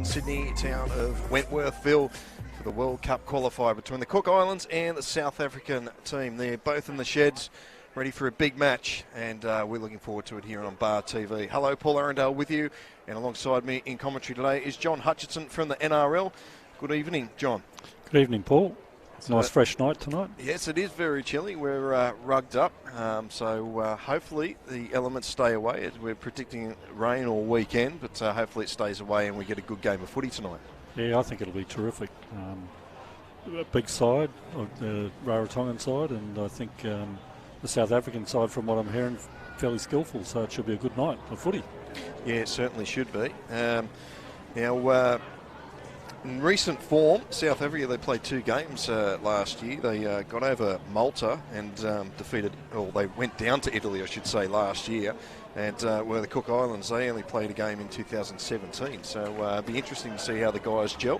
Sydney town of Wentworthville for the World Cup qualifier between the Cook Islands and the South African team. They're both in the sheds, ready for a big match, and we're looking forward to it here on Bar TV. Hello, Paul Arundel with you, and alongside me in commentary today is John Hutchinson from the NRL. Good evening, John. Good evening, Paul. It's a nice fresh night tonight. Yes, it is very chilly. We're rugged up, so hopefully the elements stay away. We're predicting rain all weekend, but hopefully it stays away and we get a good game of footy tonight. Yeah, I think it'll be terrific. A big side, the Rarotongan side, and I think the South African side, from what I'm hearing, fairly skillful, so it should be a good night of footy. Yeah, it certainly should be. Now, in recent form, South Africa, they played 2 games last year. They got over Malta and they went down to Italy, I should say, last year. And where the Cook Islands, they only played a game in 2017. So it'll be interesting to see how the guys gel.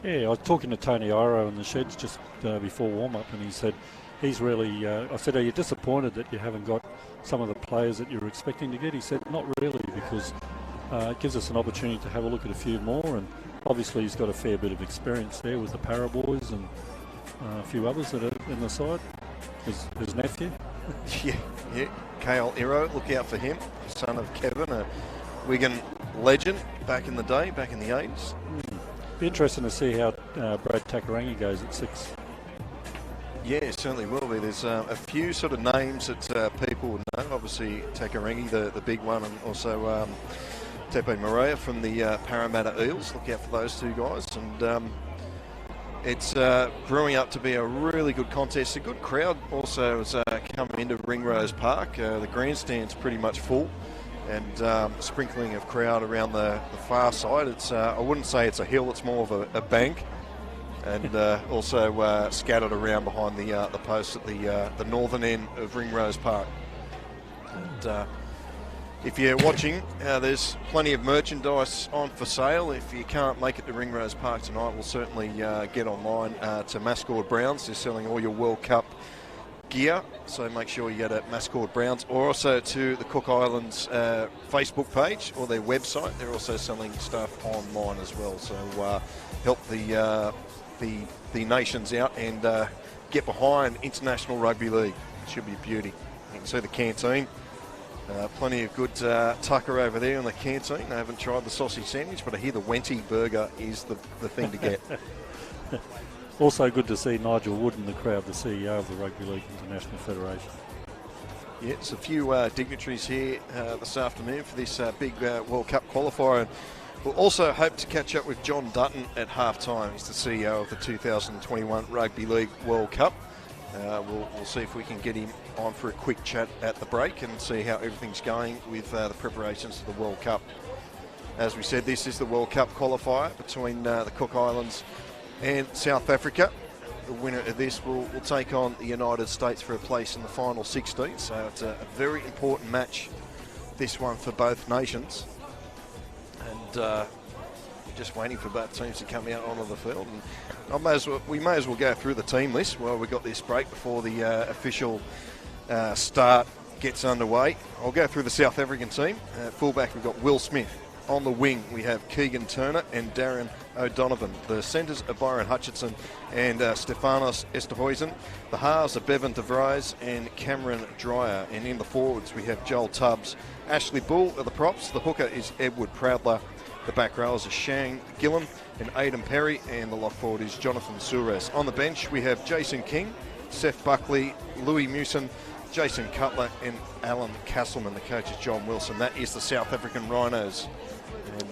Yeah, I was talking to Tony Iro in the sheds just before warm-up, and he said he's really, I said, are you disappointed that you haven't got some of the players that you were expecting to get? He said, not really, because it gives us an opportunity to have a look at a few more, and obviously he's got a fair bit of experience there with the Para boys and a few others that are in the side. His nephew. Yeah. Kale Iro, look out for him. Son of Kevin, a Wigan legend back in the day, back in the 80s. Be interesting to see how Brad Takarangi goes at 6. Yeah, it certainly will be. There's a few sort of names that people would know. Obviously, Takarangi, the big one, and also Tepe Morea from the Parramatta Eels. Look out for those 2 guys. And it's brewing up to be a really good contest. A good crowd also is coming into Ringrose Park. The grandstand's pretty much full, and sprinkling of crowd around the far side. It's I wouldn't say it's a hill, it's more of a bank. And also scattered around behind the posts at the northern end of Ringrose Park. And if you're watching, there's plenty of merchandise on for sale. If you can't make it to Ringrose Park tonight, we'll certainly get online to Mascord Browns. They're selling all your World Cup gear, so make sure you go to Mascord Browns, or also to the Cook Islands Facebook page or their website. They're also selling stuff online as well, so help the nations out and get behind International Rugby League. It should be a beauty. You can see the canteen. Plenty of good tucker over there in the canteen. I haven't tried the sausage sandwich, but I hear the Wenty burger is the thing to get. Also good to see Nigel Wood in the crowd, the CEO of the Rugby League International Federation. Yeah, it's a few dignitaries here this afternoon for this big World Cup qualifier. And we'll also hope to catch up with John Dutton at half-time. He's the CEO of the 2021 Rugby League World Cup. We'll see if we can get him on for a quick chat at the break and see how everything's going with the preparations for the World Cup. As we said, this is the World Cup qualifier between the Cook Islands and South Africa. The winner of this will take on the United States for a place in the final 16. So it's a very important match, this one, for both nations. And just waiting for both teams to come out onto the field. And we may as well go through the team list while we've got this break before the official start gets underway. I'll go through the South African team. Fullback, we've got Will Smith. On the wing, we have Keegan Turner and Darren O'Donovan. The centres are Byron Hutchinson and Stefanos Esterhuizen. The halves are Bevan de Vries and Cameron Dreyer. And in the forwards, we have Joel Tubbs. Ashley Bull are the props. The hooker is Edward Proudler. The back rowers are Shang Gillam and Aidan Perry, and the lock forward is Jonathan Suarez. On the bench, we have Jason King, Seth Buckley, Louis Mewson, Jason Cutler, and Alan Castleman. The coach is John Wilson. That is the South African Rhinos.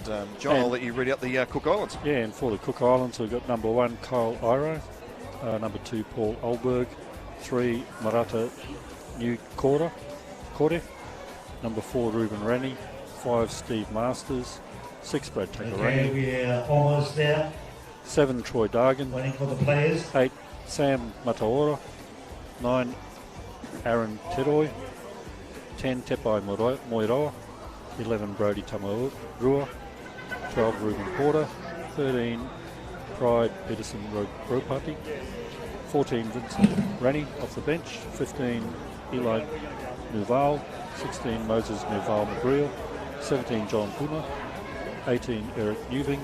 And John, I'll let you read out the Cook Islands. Yeah, and for the Cook Islands, we've got number 1, Kyle Iro, number 2, Paul Olberg, 3, Marata New Korte, number 4, Ruben Rennie, 5, Steve Masters, 6, Brad Takarangi. Okay, we are almost there. 7, Troy Dargan. Waiting for the players. 8, Sam Mataora. 9, Aaron Teroy. 10, Tepai Moiroa. 11, Brody Tamarua. 12, Ruben Porter. 13, Pride Peterson Ropati. 14, Vincent Rennie off the bench. 15, Eli Nuval. 16, Moses Nuval McGreal. 17, John Puma. 18, Eric Newving.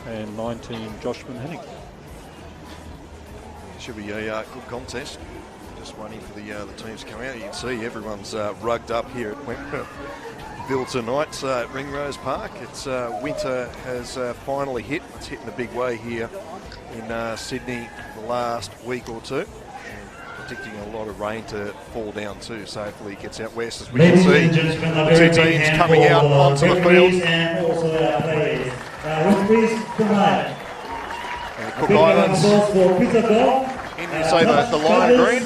and 19 Josh Henning. Should be a good contest. Just waiting for the teams to come out. You can see everyone's rugged up here at Wentworthville tonight at Ringrose Park. It's winter has finally hit. It's hitting the big way here in Sydney the last week or two. Predicting a lot of rain to fall down too, so hopefully it gets out west. As we can see, the two teams coming out onto the field. And also our players. Cook Islands in, you say, the lime green.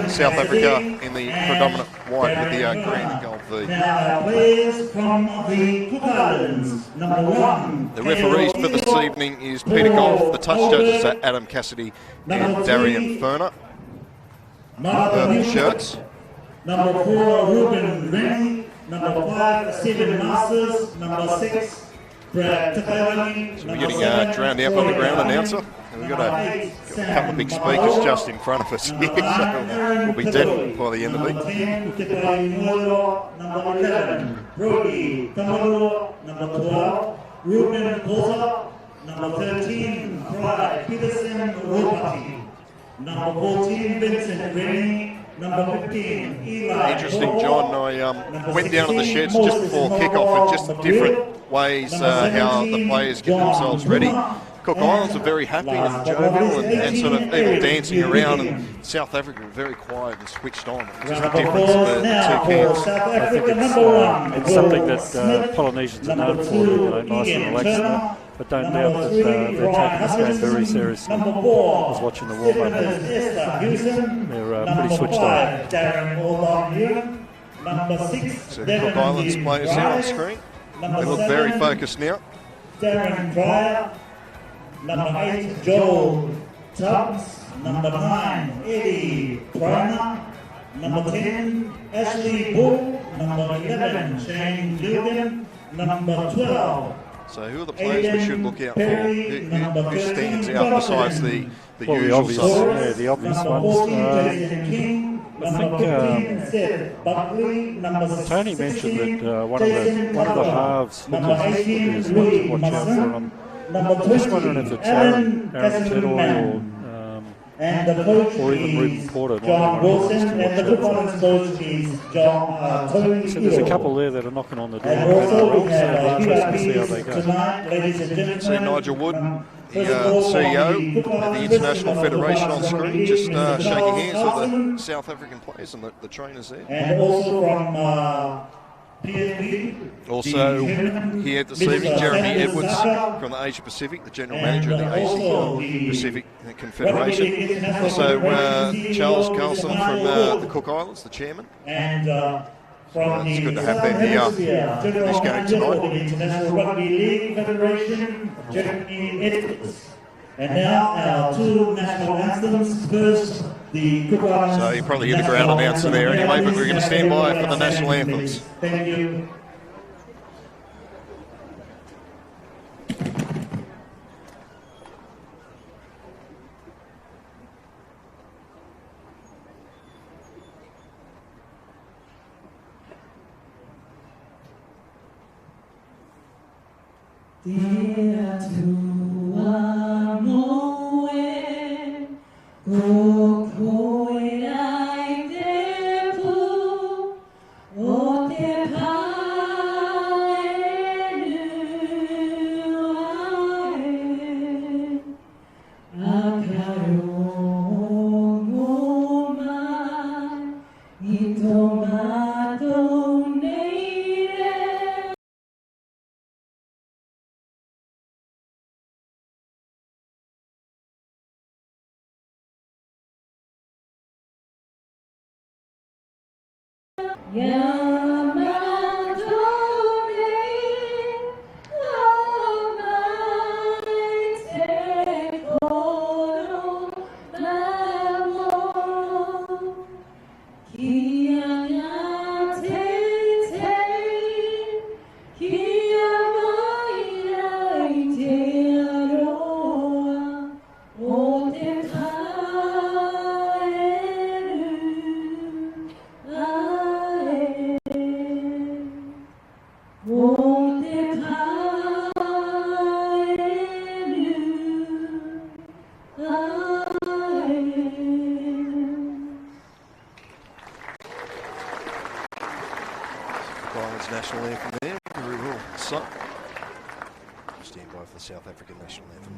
South Africa in the predominant white with the green and gold V. Now players from the Cook Islands, number 1. The referees for this evening is Peter Goff. The touch judges are Adam Cassidy and Darian Ferner. Purple shirts. Number 4, Ruben Rennie. Number 5, Stephen Masters. Number 6, Brad Takalani. So we're getting drowned out by the ground announcer. And we've got a couple of big speakers just in front of us here, so we'll be deaf by the end of it. Number 10, Takalani Moilo. Number 11, Brody Tamaro. Number 12, Ruben Kosa. Number 13, Brad Peterson Ropati. Number 14, Vincent Rennie. Number 15, Eli. Interesting, John. I went down to the sheds just before kickoff and just different ways how the players get themselves ready. Cook Islands are very happy and jovial and sort of even dancing around, and South Africa are very quiet and switched on. Just the difference of the two camps. I think it's something that Polynesians are known for, nice and relaxed. But don't doubt that they're taking this game very seriously. I was watching the warm-up. They're pretty switched on. So the Cook Islands players here on screen. They look very focused now. Darren Pryor. Number 8, Joel Tubbs. Number 9, Eddie Pryor. Number 10, Ashley Bull. Number 11, Shane Dugan. Number 12, so who are the players we should look out for? Who stands out besides the usual obvious, suspects? the obvious ones. I think Tony mentioned that one of the halves hookers is to watch out for. I'm just wondering if it's Aaron Teddoy or even Ruben Porter. John Wilson, and the performance coach is John Tony. So there's a couple there that are knocking on the door. And also we have Let's see how they go. tonight, ladies and gentlemen. See Nigel Wood, the CEO of the International Federation on screen, just shaking hands with the South African players and the trainers there. And also from PNB. Also here this evening, Jeremy Edwards from the Asia Pacific, the General Manager of the Asia Pacific Confederation. Also Charles Carlson from the Cook Islands, the Chairman. And from it's good to have them here for this game tonight. The International Rugby League Federation, Jeremy Edwards. And now our two national anthems. First, the Cook Islands. So you probably hear the ground announcer there anyway, but we're going to stand by for the national anthems. Thank you. from there. Very well. So, stand by for the South African national anthem.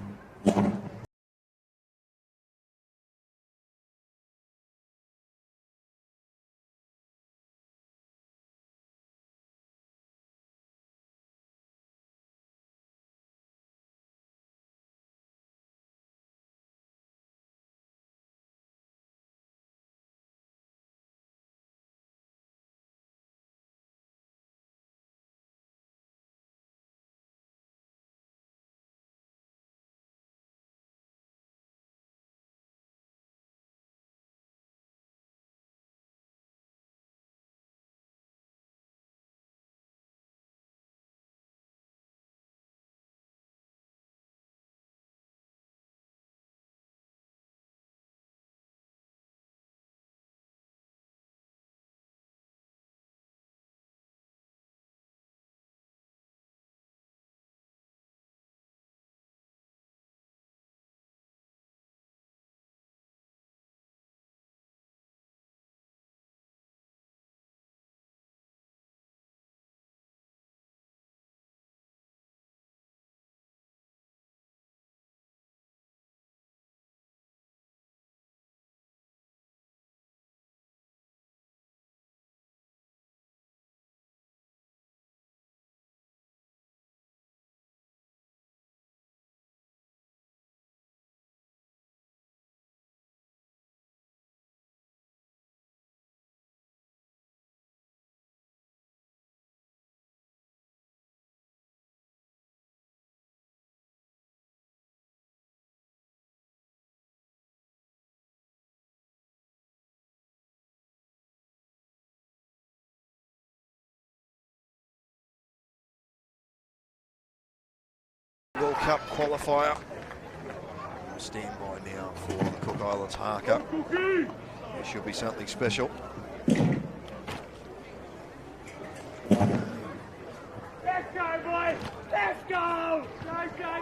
World Cup qualifier. Stand by now for the Cook Islands haka. It should be something special. Let's go, boys! Let's go! Go!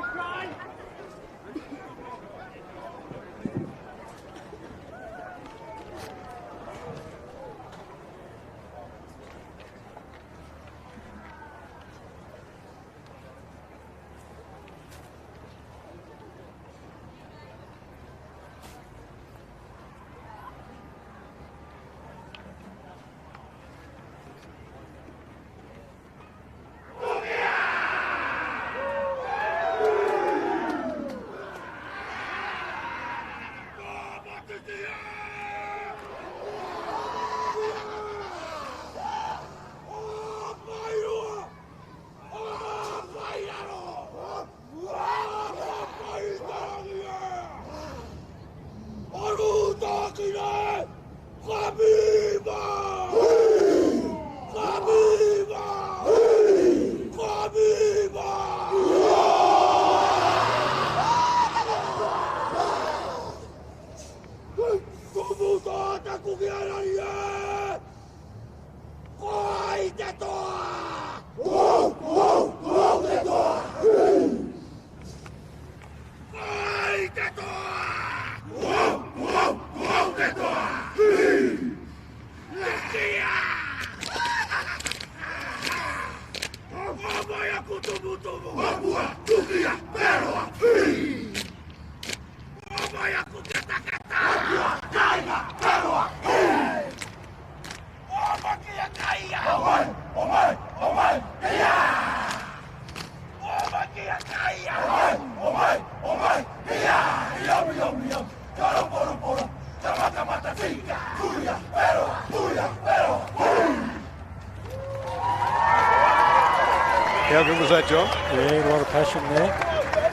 How good was that, John? Yeah, a lot of passion there.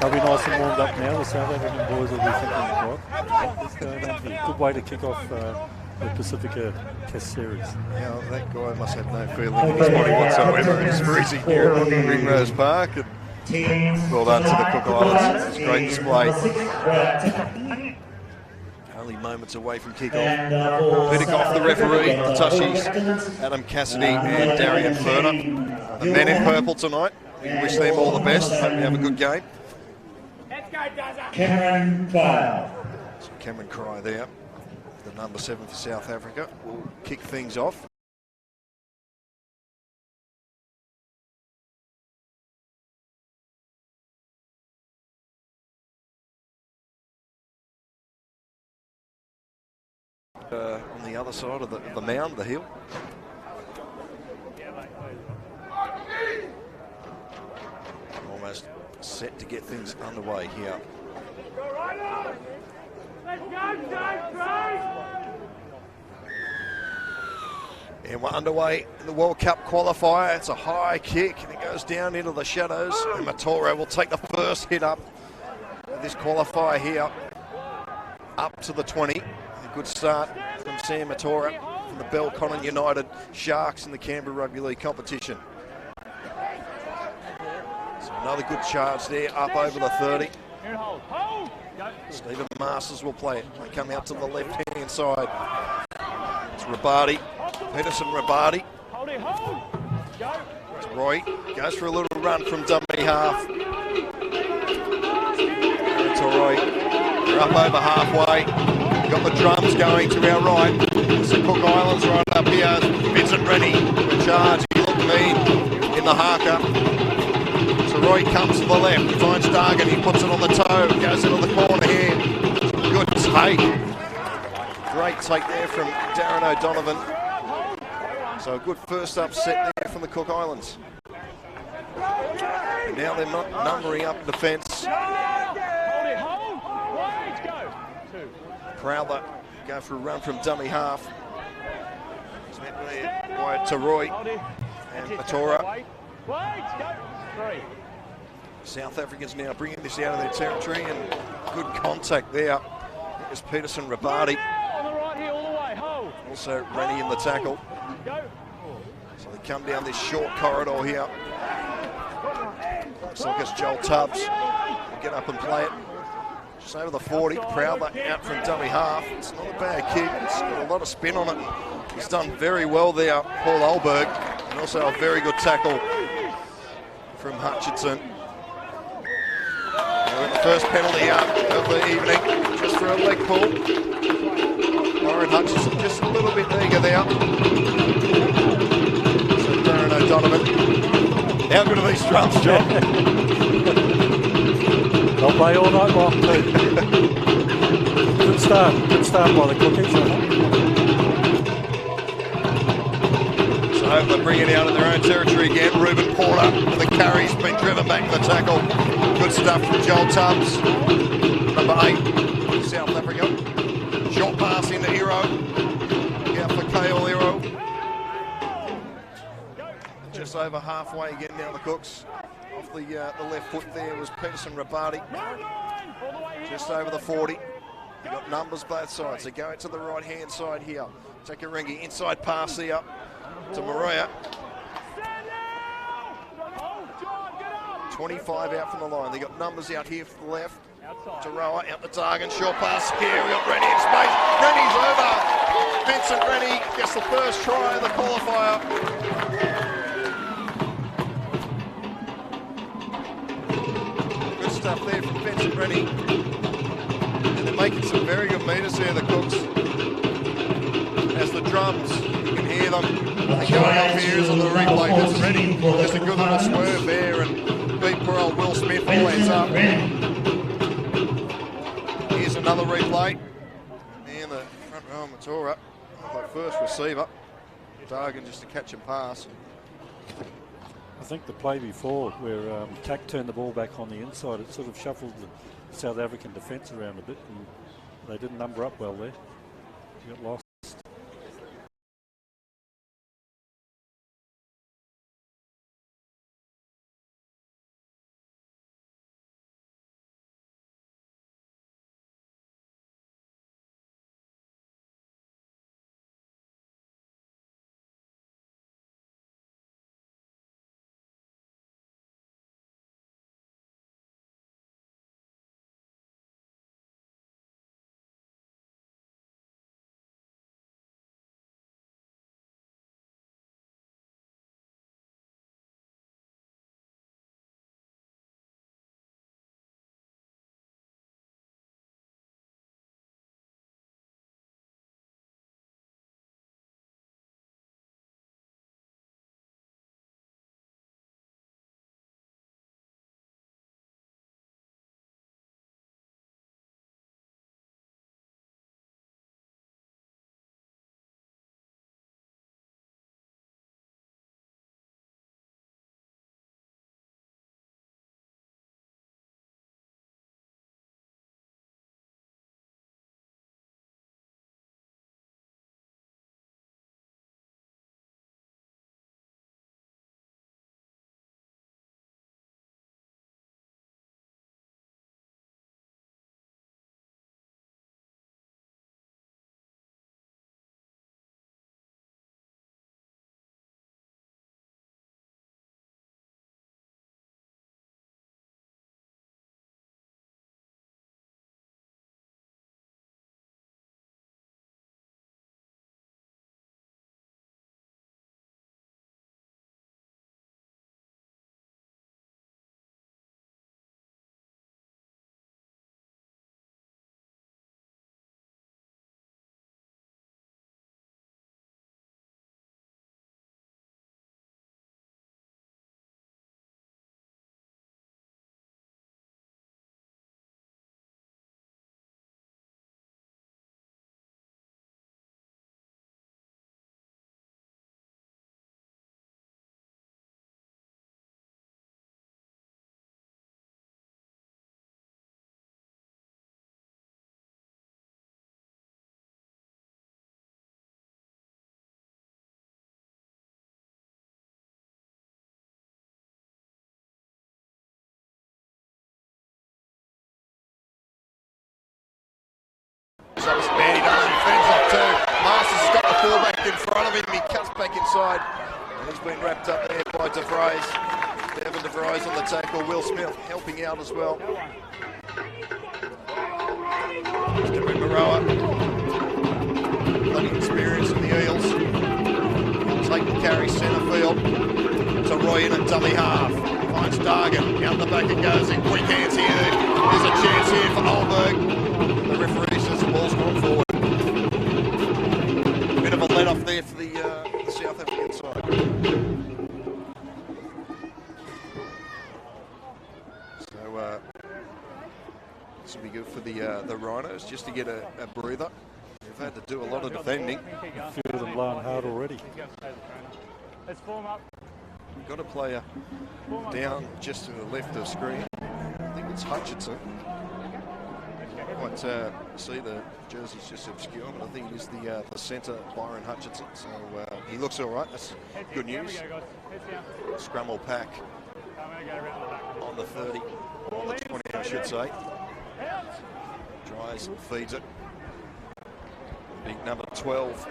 They'll be nice and warmed up now. The South African boys will be thinking, what's going on here? Good way to kick off the Pacifica Test Series. Yeah, that guy must have no feeling in his body whatsoever. He's freezing here at Ringrose Park. And well done to the Cook Islands. It's a great display. Only moments away from kick-off. Pidikoff, the referee, the Tushies, Adam Cassidy and Darian Ferner. The men in purple tonight. We wish them all the best. Hope you have a good game. Cameron Cryer. So Cameron Cryer there, the number 7 for South Africa, will kick things off. on the other side of the mound, the hill. Almost set to get things underway here. Let's go, And we're underway in the World Cup qualifier. It's a high kick and it goes down into the shadows. And Matora will take the first hit up of this qualifier here. Up to the 20. A good start from Sam Matora from the Belconnen United Sharks in the Canberra Rugby League competition. So another good charge there, up over the 30. Stephen Masters will play it. They come out to the left-hand side. It's Rabati. Peterson Rabati. It's Roy. Goes for a little run from dummy half. It's all right. They're up over halfway. Got the drums going to our right. It's the Cook Islands right up here. Vincent Rennie in charge. He looked mean in the haka. So Roy comes to the left. He finds Dargan. He puts it on the toe. Goes into the corner here. Good take. Great take there from Darren O'Donovan. So a good first upset there from the Cook Islands. And now they're numbering up defence. Prowler go for a run from dummy half. It's met there by Taroy and Matora. South Africans now bringing this out of their territory and good contact there. It was Peterson Rabati. Also Rennie in the tackle. So they come down this short corridor here. Looks like it's Joel Tubbs. We'll get up and play it. Just over the 40. Prowler out from dummy half. It's not a bad kick. It's got a lot of spin on it. He's done very well there, Paul Olberg. And also a very good tackle from Hutchinson. The first penalty out of the evening, just for a leg pull. Lauren Hutchinson just a little bit eager there. So Darren O'Donovan. How good are these drums, John? They'll play all night long too. Good start by the Cookies. So hopefully bring it out of their own territory again. Ruben Porter with the carry's been driven back in the tackle. Good stuff from Joel Tubbs. Number 8, South Africa. Short pass into Hero. Out for Kale Hero. Just over halfway again now the Cooks. Off the left foot there was Peterson Rabati. Just over the 40. You've got numbers both sides. They go to the right hand side here. Takaringi inside pass here to Maria. 25 out from the line. They got numbers out here for the left. To Roa, out the Dargan, short pass here. We got Rennie in space. Rennie's over. Vincent Rennie gets the first try of the qualifier. Good stuff there from Vincent Rennie. And they're making some very good meters here, the Cooks. As the drums, you can hear them. They're going up here on the replay. Vincent Rennie, there's a good little swerve there and beat poor old Will Smith all ends up. Here's another replay. And the front row, Matora, the first receiver. Dargan just to catch and pass. I think the play before where Tack turned the ball back on the inside, it sort of shuffled the South African defence around a bit and they didn't number up well there. They got lost. front of him. He cuts back inside. And he's been wrapped up there by DeVries. Devin DeVries on the tackle. Will Smith helping out as well. Devin Maroa. Plenty of experience in the Eels. Take the carry centre field. To Roy in at dummy half. Finds Dargan. Out the back it goes in. Quick hands here. There's a chance here for Olberg. The referee says the ball's gone forward. Bit of a let off there for the South African side. So this will be good for the Rhinos just to get a breather. They've had to do a lot of defending. A few of them blowing hard already. Let's form up. We've got a player down just to the left of the screen. I think it's Hutchinson. Might see the jersey's just obscure, but I think it is the centre, Byron Hutchinson. So he looks all right. That's good news. Scrum will pack on the 30, on the 20, I should say. Dries, feeds it. Big number 12,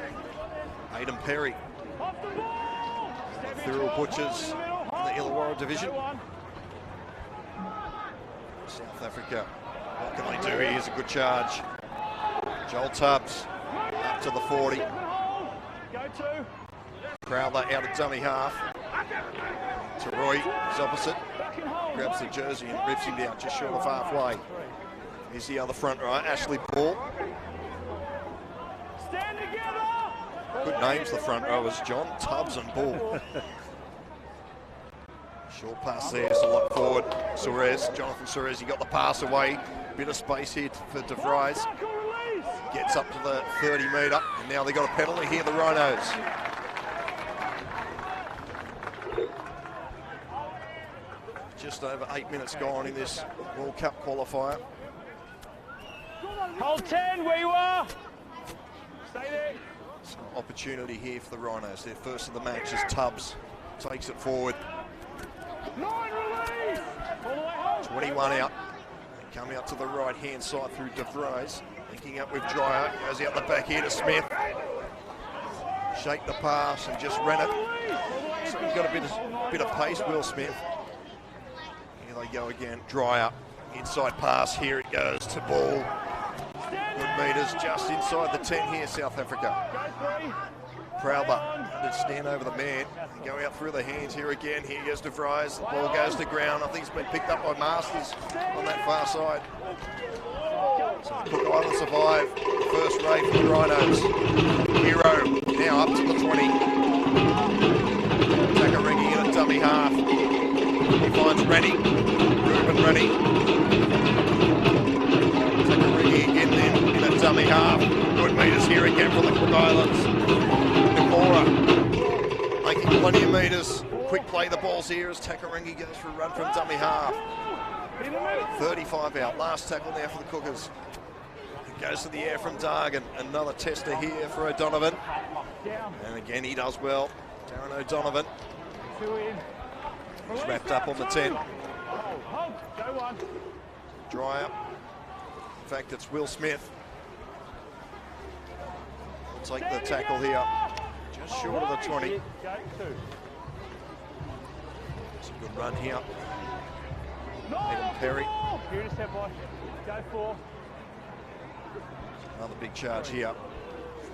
Aidan Perry. The Thurl Butchers in the Illawarra division. South Africa, what can they do here? Here's a good charge. Joel Tubbs up to the 40. Crowther out of dummy half. To Roy, his opposite. Grabs the jersey and rips him down just short of halfway. Here's the other front row, Ashley Paul. Good names, the front rowers, John, Tubbs and Bull. Short pass there, so look forward. Suarez, Jonathan Suarez, he got the pass away. Bit of space here for DeVries. Gets up to the 30 metre, and now they got a penalty here, the Rhinos. Just over 8 minutes gone in this World Cup qualifier. Hold 10 where you are. Stay there. So opportunity here for the Rhinos. Their first of the match is Tubbs. Takes it forward. 21 out. Coming out to the right-hand side through DeVries. Linking up with Dreyer. Goes out the back here to Smith. Shake the pass and just ran it. So he's got a bit of pace, Will Smith. Here they go again. Dreyer. Inside pass. Here it goes to Ball. Good metres just inside the 10 here, South Africa. Prowler to stand over the man. Go out through the hands here again. Here goes DeVries. The ball goes to ground. I think it's been picked up by Masters on that far side. So the Cook Islands survive. First rate for the Rhinos. Hero now up to the 20. Takaringi in a dummy half. He finds Rennie. Ruben Rennie. Takaringi again then in a dummy half. Good metres here again for the Cook Islands. Nakora making plenty of metres. Quick play the balls here as Takaringi goes for a run from dummy half. 35 out. Last tackle now for the Cookers. It goes to the air from Dargan. Another tester here for O'Donovan. And again he does well. Darren O'Donovan. He's wrapped up on the 10. Dreyer. In fact, it's Will Smith. Will take the tackle here. Just short of the 20. It's a good run here. Aidan Perry. Another big charge here.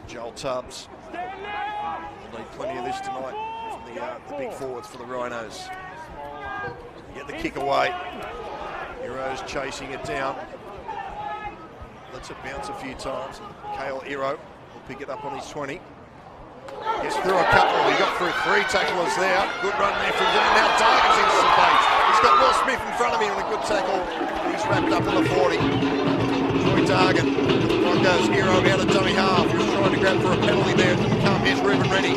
Joel Tubbs. We'll need plenty of this tonight from the big forwards for the Rhinos. Get the kick away. Hero's chasing it down. Lets it bounce a few times. Kale Hero will pick it up on his 20. Gets through a couple. He got through 3 tacklers there. Good run there from Dylan. Now Dargan's into some pace. He's got Will Smith in front of him and a good tackle. He's wrapped up on the 40. Troy Dargan. Broncos Hero out of dummy half. He was trying to grab for a penalty there. It didn't come. Here's Ruben Rennie.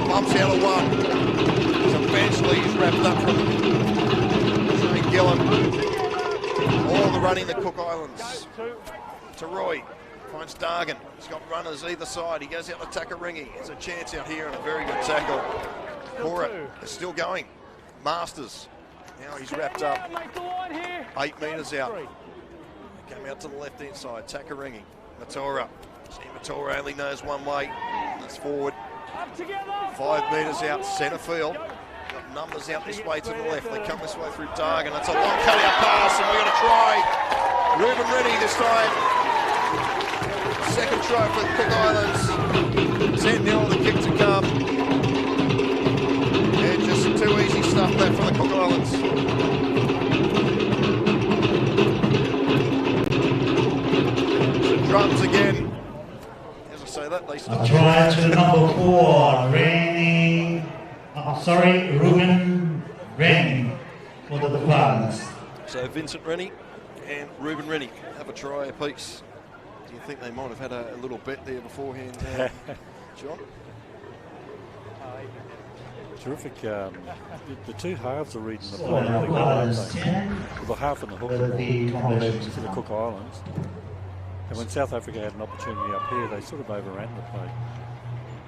Bumps out of 1. So eventually he's wrapped up from Shane Gillen. All the running the Cook Islands. To Roy. Finds Dargan. He's got runners either side. He goes out to Takaringi. There's a chance out here and a very good tackle. Cora is still going. Masters. Now he's wrapped up. 8 metres out. Came out to the left hand side. Takaringi. Matora. See, Matora only knows one way. That's forward. Up together. 5 metres out centre field. Got numbers out this way to the left. They come this way through Dargan. It's a long cut-out pass, and we're going to try. Ruben Rennie this time. Second try for the Cook Islands. 10-0, the kick to come. Yeah, just too easy stuff there for the Cook Islands. So drums again. As I say that, they start. Try to number 4, Ruben Rennie for the Departments. So Vincent Rennie and Ruben Rennie have a try apiece. Do you think they might have had a little bet there beforehand, John? Terrific. The two halves are reading the play really well, aren't they? The half and the hook for the Cook Islands. And when South Africa had an opportunity up here, they sort of overran the play.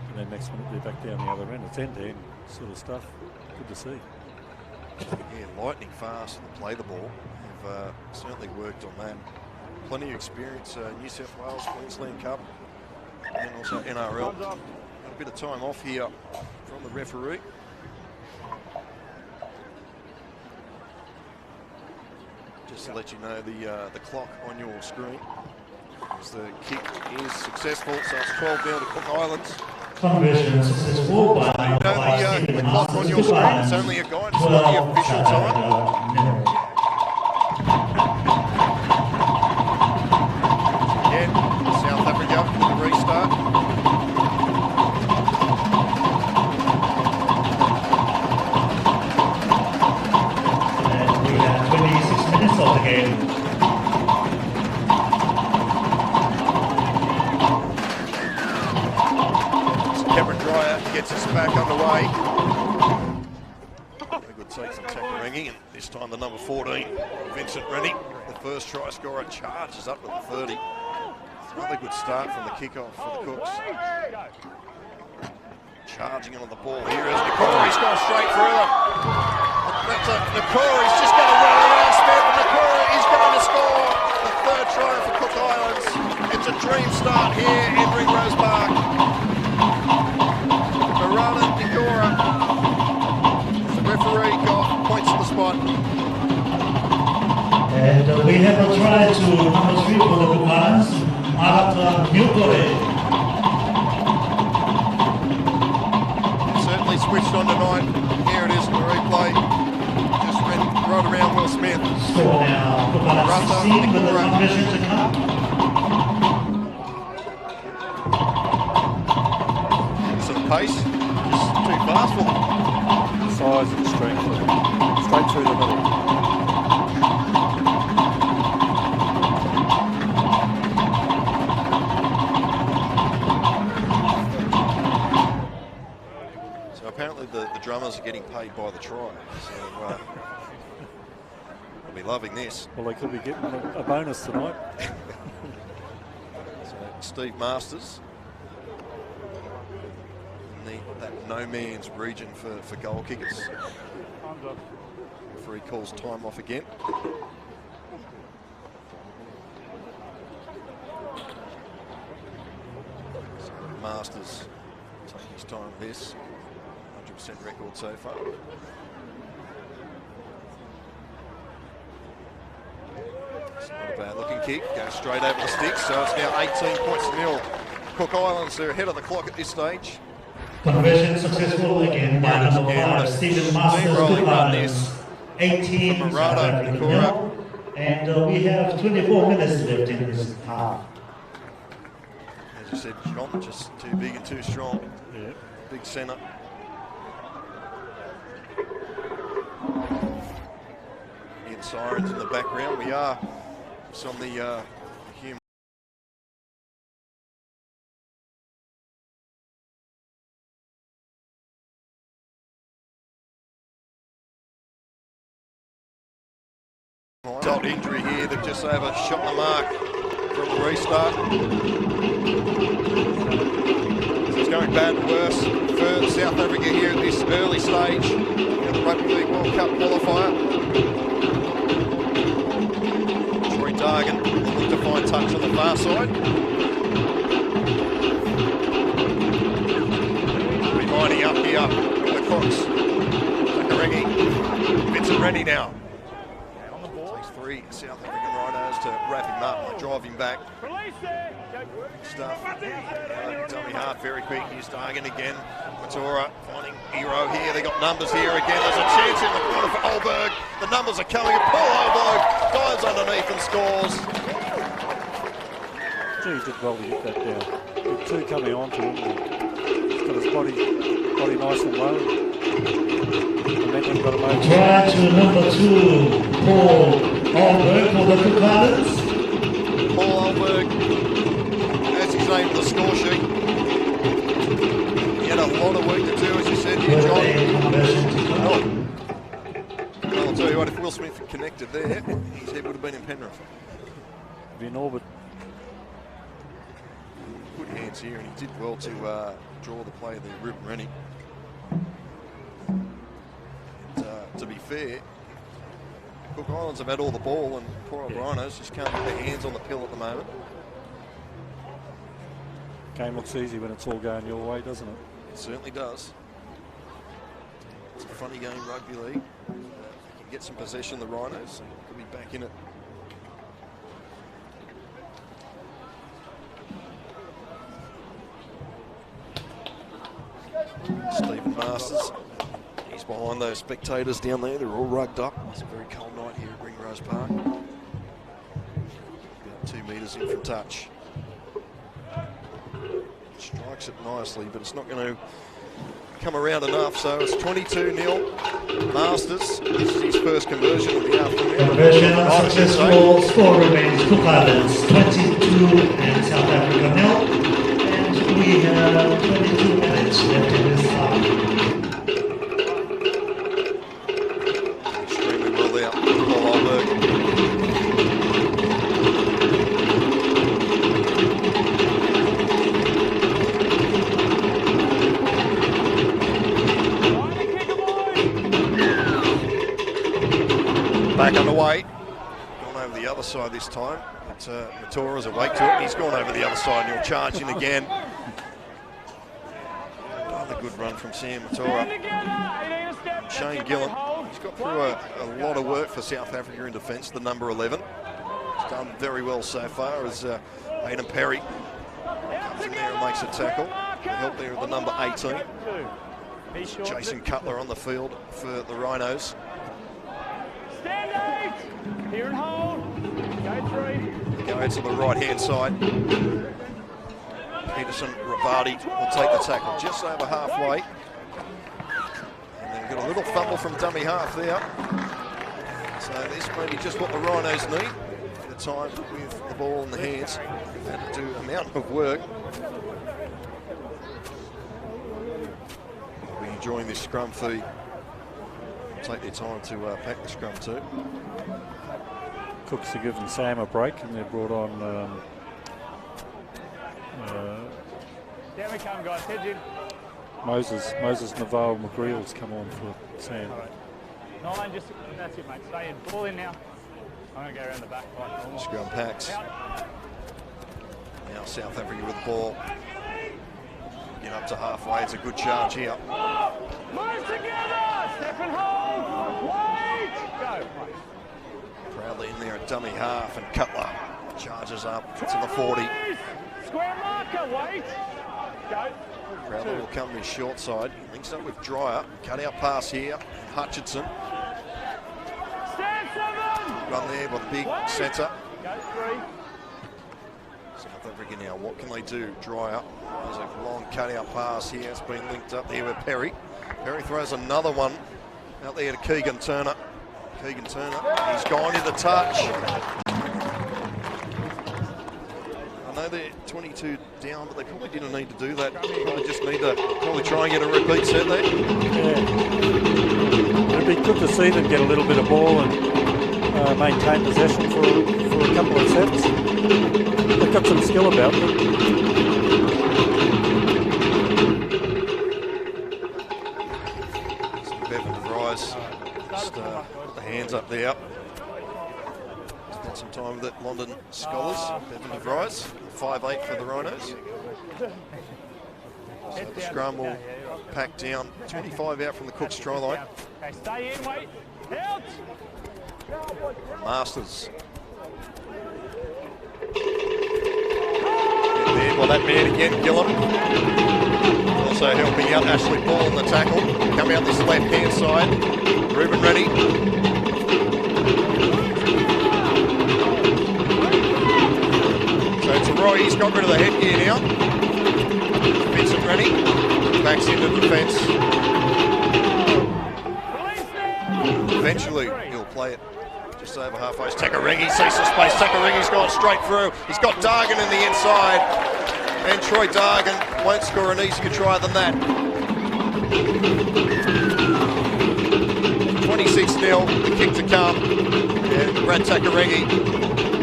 And then next minute they're back down the other end. It's end-to-end sort of stuff. Good to see. Yeah, lightning fast and play the ball. Have certainly worked on that. Plenty of experience, New South Wales, Queensland Cup, and also NRL. Got a bit of time off here from the referee. Just to let you know the clock on your screen. As the kick is successful, so it's 12 down to Cook Islands. Conversion successful by the clock on your screen. It's only a guide, it's not the official time. Again, South Africa with the restart. And we have 26 minutes of the game. Gets us back underway. A good take from Takarangi, and this time the number 14, Vincent Rennie, the first try scorer, charges up to the 30. Another good start from the kickoff for the Cooks. Charging onto the ball here is Nakori's gone straight through them. Nakori's just going to run around Smith, and Nakori is going to score the third try for Cook Islands. It's a dream start here in Ringrose Park. Marana Nikora. The referee got points to the spot. And we have a try to number 3 for the Cook Marata Newcore. Certainly switched on tonight. Here it is in the replay. Just ran right around Will Smith. Score now. Cook 16 with the conversion to come. Pace, just too fast for them. Size and strength, straight through the middle. So apparently the drummers are getting paid by the try. So they'll be loving this. Well, they could be getting a bonus tonight. So Steve Masters. That no man's region for goal kickers. Referee calls time off again. So Masters taking his time with this. 100% record so far. It's not a bad looking kick. Goes straight over the sticks. So it's now 18 points to nil. Cook Islands are ahead of the clock at this stage. Conversion successful again by number 5, Stephen Masters, Cook Islands, 18, South Africa nil. And we have 24 minutes left in this half. As you said, John, just too big and too strong. Yeah. Big centre. And sirens in the background. We are on the human. Old injury here, they've just overshot the mark from the restart. So it's going bad and worse for South Africa here at this early stage of the Rugby League World Cup qualifier. Troy Dargan looking to find touch on the far side. Rennie now. On the ball. Takes 3 South African Rhinos to wrap him up and drive him back. Release it. Stuff. Dummy half, very quick. Here's Dargan again. Matura finding Hero here. They got numbers here again. There's a chance in the corner for Olberg. The numbers are coming. Paul Olberg dives underneath and scores. Gee, he did well to get that down. With 2 coming on to him. He's got his body nice and low. Momentum got him over. Try to number 2, Paul Olberg for the Cook Islands. Paul Olberg, that's his name on the score sheet. He had a lot of work to do, as you said here, John. Well, I'll tell you what, if Will Smith had connected there, his head would have been in Penrith. In orbit. Good hands here, and he did well to draw the play there, Ruben Rennie. And, to be fair, Cook Islands have had all the ball, and poor old Rhinos just can't get their hands on the pill at the moment. Game looks easy when it's all going your way, doesn't it? It certainly does. It's a funny game, rugby league. You can get some possession, the Rhinos, and could be back in it. Stephen Masters, he's behind those spectators down there. They're all rugged up. It's a very cold night here at Ringrose Park. About 2 metres in from touch. Strikes it nicely, but it's not going to come around enough. So it's 22-0. Masters, this is his first conversion of the afternoon. Conversion successful. Score remains Cook Islands 22 and South Africa 0. And we have 22 minutes left in this half. Extremely well there, Paul Olberg. Back underway. Gone over the other side this time. But Matura's awake to it. He's gone over the other side and he'll charge in again. Another good run from Sam Matura. Shane Gillen. He's got through a lot of work for South Africa in defence, the number 11. He's done very well so far as Aidan Perry comes in there and makes a tackle. The help there of the number 18. Jason Cutler on the field for the Rhinos. Stand 8. Here and hold. Go 3. Go to the right-hand side. Peterson Rabadi will take the tackle just over halfway. And then we've got a little fumble from dummy half there. So this may be just what the Rhinos need for the time with the ball in the hands. They've had to do a mountain of work. They'll be enjoying this scrum feed. Take their time to pack the scrum too. Cooks are giving Sam a break, and they've brought on Down we come, guys. Heads in. Moses Navarro McGreal's come on for Sam. All right. 9, just that's it, mate. Stay in. Ball in now. I'm going to go around the back like normal. Scrum packs. Now South Africa with the ball. Get up to halfway. It's a good charge here. Move together. Step and hold. Wait. Go. Proudly in there at dummy half, and Cutler charges up to the 40. Square marker. Wait. Go. Proudly will come to his short side. He links up with Dreyer. Cut out pass here. Hutchinson. Stand 7. Run there by the big centre. Go 3. South Africa now, what can they do? Dreyer. There's a long cut-out pass here. It's been linked up there with Perry. Perry throws another one out there to Keegan Turner. Keegan Turner, he's gone into touch. I know they're 22 down, but they probably didn't need to do that. Probably just need to try and get a repeat set there. Yeah. It'd be good to see them get a little bit of ball and maintain possession for a couple of sets. They've got some skill about them. Just put the hands up there. Spent some time with it. London Scholars, Bevan de Vries, 5'8" for the Rhinos. So the scrum will pack down. 25 out from the Cook's try line. Okay, stay in, wait. Masters. Well, that man again, Gillum. Also helping out Ashley Ball on the tackle. Coming out this left-hand side. Ruben Rennie. So it's Roy, he's got rid of the headgear now. Vincent Rennie backs into defence. Eventually, he'll play it just over halfway. Takarengi sees some space. Takarengi's gone straight through. He's got Dargan in the inside. And Troy Dargan won't score an easier try than that. 26-0, the kick to come. And Brad Takarengi,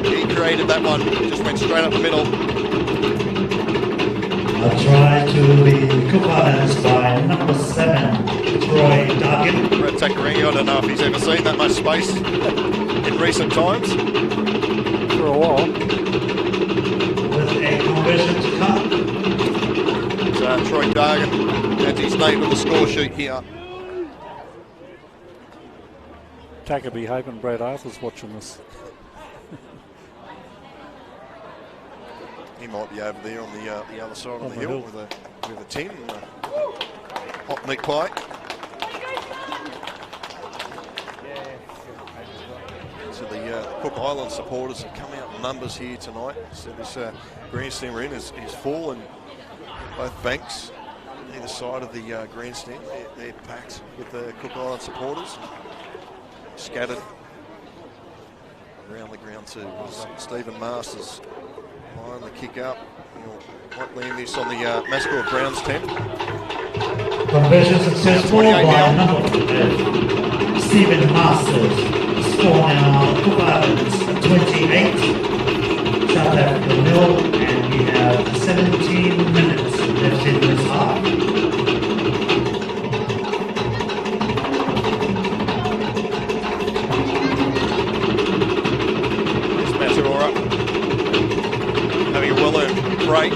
he created that one. Just went straight up the middle. A try to the Cook Islands by number 7, Troy Dargan. Brad Takarengi, I don't know if he's ever seen that much space in recent times. For a while. With a conversion to come. So Troy Dargan adds his name to the score sheet here. Taka be hoping Brad Arthur's watching this. He might be over there on the other side of the hill with a 10 and a hot meat pie. So the Cook Island supporters have come out in numbers here tonight. So this grandstand we're in is full, and both banks either side of the grandstand, they're packed with the Cook Island supporters, scattered around the ground too. Stephen Masters line the kick up. He'll might land this on the Mascot Browns 10. Conversion successful by number 5, Stephen Masters. Score now Cook Islands 28, South Africa 0, and we have 17 minutes left in this half. There's Matarora having a well-earned break.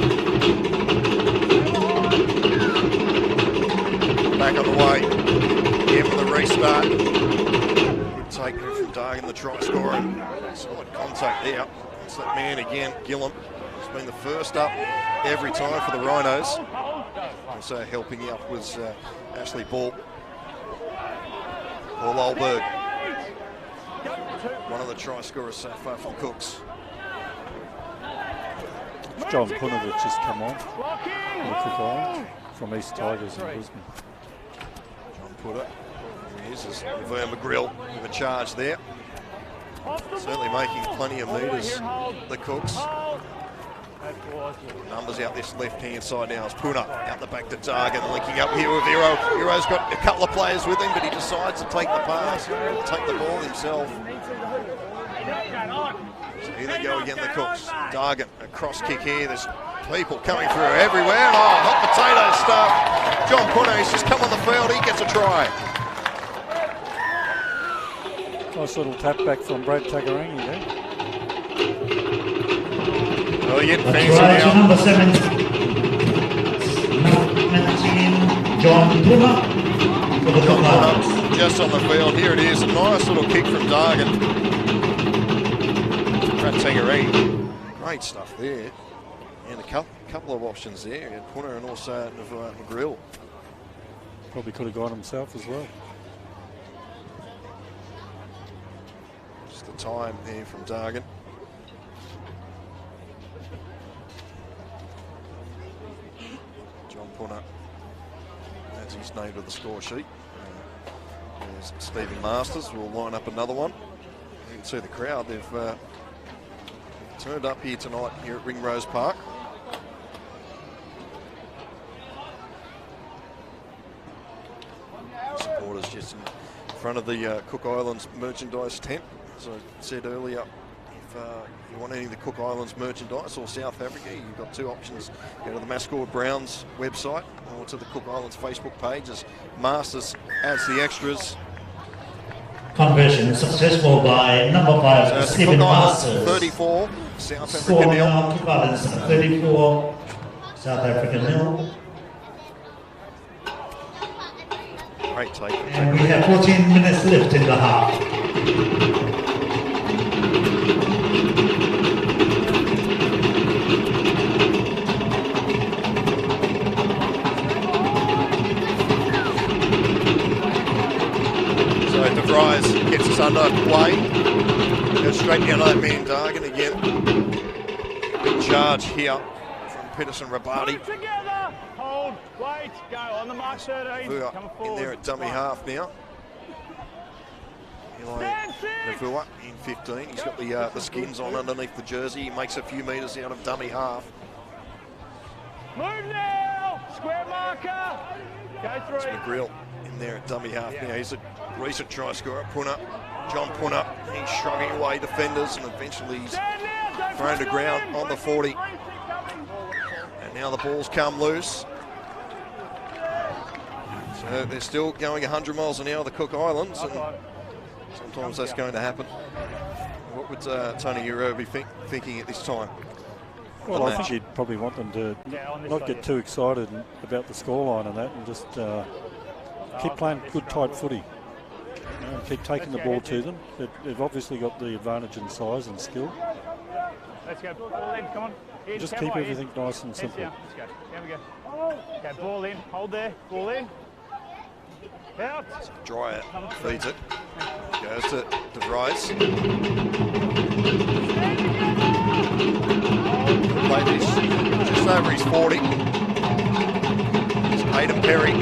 Back on the way. Again with a restart. Good take from Dargan, the try scorer. Solid contact there. It's that man again, Gillum. He's been the first up every time for the Rhinos. Also helping out was Ashley Ball. Paul Olberg. One of the try scorers so far for the Cooks. John Punovich just come on the Cook Island from East Tigers in Brisbane. John Putter. Here he is, Vern McGrill with a charge there. Certainly making plenty of metres, the Cooks. Numbers out this left-hand side now as Puna out the back to Dargan, linking up here with Hero. Hero's got a couple of players with him, but he decides to take the pass, take the ball himself. So here they go again, the Cooks. Dargan, a cross kick here. There's people coming through everywhere. Oh, hot potato stuff. John Puna, he's just come on the field. He gets a try. Nice little tap back from Brad Takarengi there. Oh, yeah, fancy now. Number 7, 19, John Puna for the Cook Islands. Just on the field. Here it is. A nice little kick from Dargan. Brad Takarengi. Great stuff there. And a couple of options there. And Puna and also McGrill. Probably could have gone himself as well. Just the time there from Dargan. John Puna adds his name to the score sheet. There's Stephen Masters. We'll line up another one. You can see the crowd. They've turned up here tonight here at Ringrose Park. Supporters just in front of the Cook Islands merchandise tent. As I said earlier, if you want any of the Cook Islands merchandise or South Africa, you've got two options. Go to the Mascot Browns website or to the Cook Islands Facebook page as Masters adds the extras. Conversion successful by number 5, Stephen Masters. 34, South Score Africa nil. now, Cook Islands 34, South Africa 0. Great take. And we have 14 minutes left in the half. So DeVries gets us under play. Goes straight down to that man Dargan again. Big charge here from Peterson Rabati. Together. Hold. Wait. Go on the mark. 13. Come forward. In there at dummy half now. Navua in 15. He's got the skins on underneath the jersey. He makes a few metres out of dummy half. Move now. Square marker. Go through. It's McGrill in there at dummy half now. He's a recent try scorer. Punter, John Punter. He's shrugging away defenders and eventually he's thrown to ground on the 40. And now the ball's come loose. So they're still going 100 miles an hour, the Cook Islands, and sometimes that's going to happen. What would Tony Euro be thinking at this time? Well, I think he'd probably want them to not get too excited about the scoreline and that, and just keep playing good tight footy. Keep taking the ball to them. They've obviously got the advantage in size and skill. Let's go. Ball in. Come on. In, just keep everything nice and simple. Let's go. Here we go. Okay, ball in. Hold there. Ball in. Out. Dryer feeds it. Goes to DeVries. Play this just over his 40. It's Aidan Perry.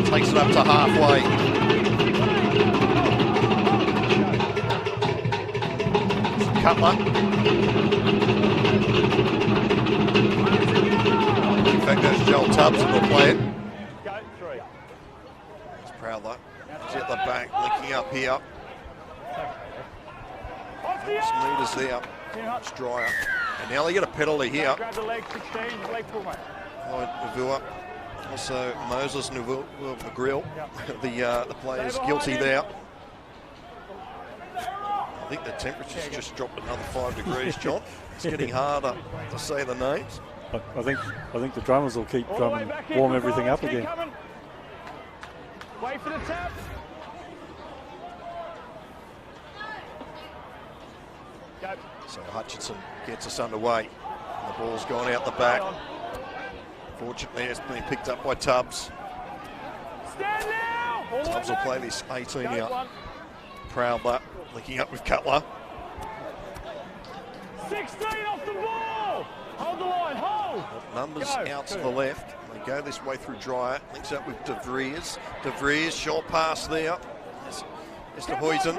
Takes it up to halfway. Cutler. In fact, that's Joel Tubbs that will play it. It's Prowler. He's at the back, linking up here. 6 metres there. It's Dryer. And now they get a penalty here. Grab the leg, 16, leg full, mate. Navua. Also Moses McGrill, the player's guilty there. I think the temperature's just dropped another 5 degrees, John. It's getting harder to say the names. I think the drummers will keep drumming, warm everything up again. Wait for the tap. Go. So Hutchinson gets us underway. And the ball's gone out the back. Fortunately, it's been picked up by Tubbs. Stand now. Tubbs will play this 18 out. Prowler linking up with Cutler. 16 off the ball. Hold the line. Hold. Numbers out to the left. They go this way through Dryer. Links up with DeVries. DeVries, short pass there. Mr. Huizen.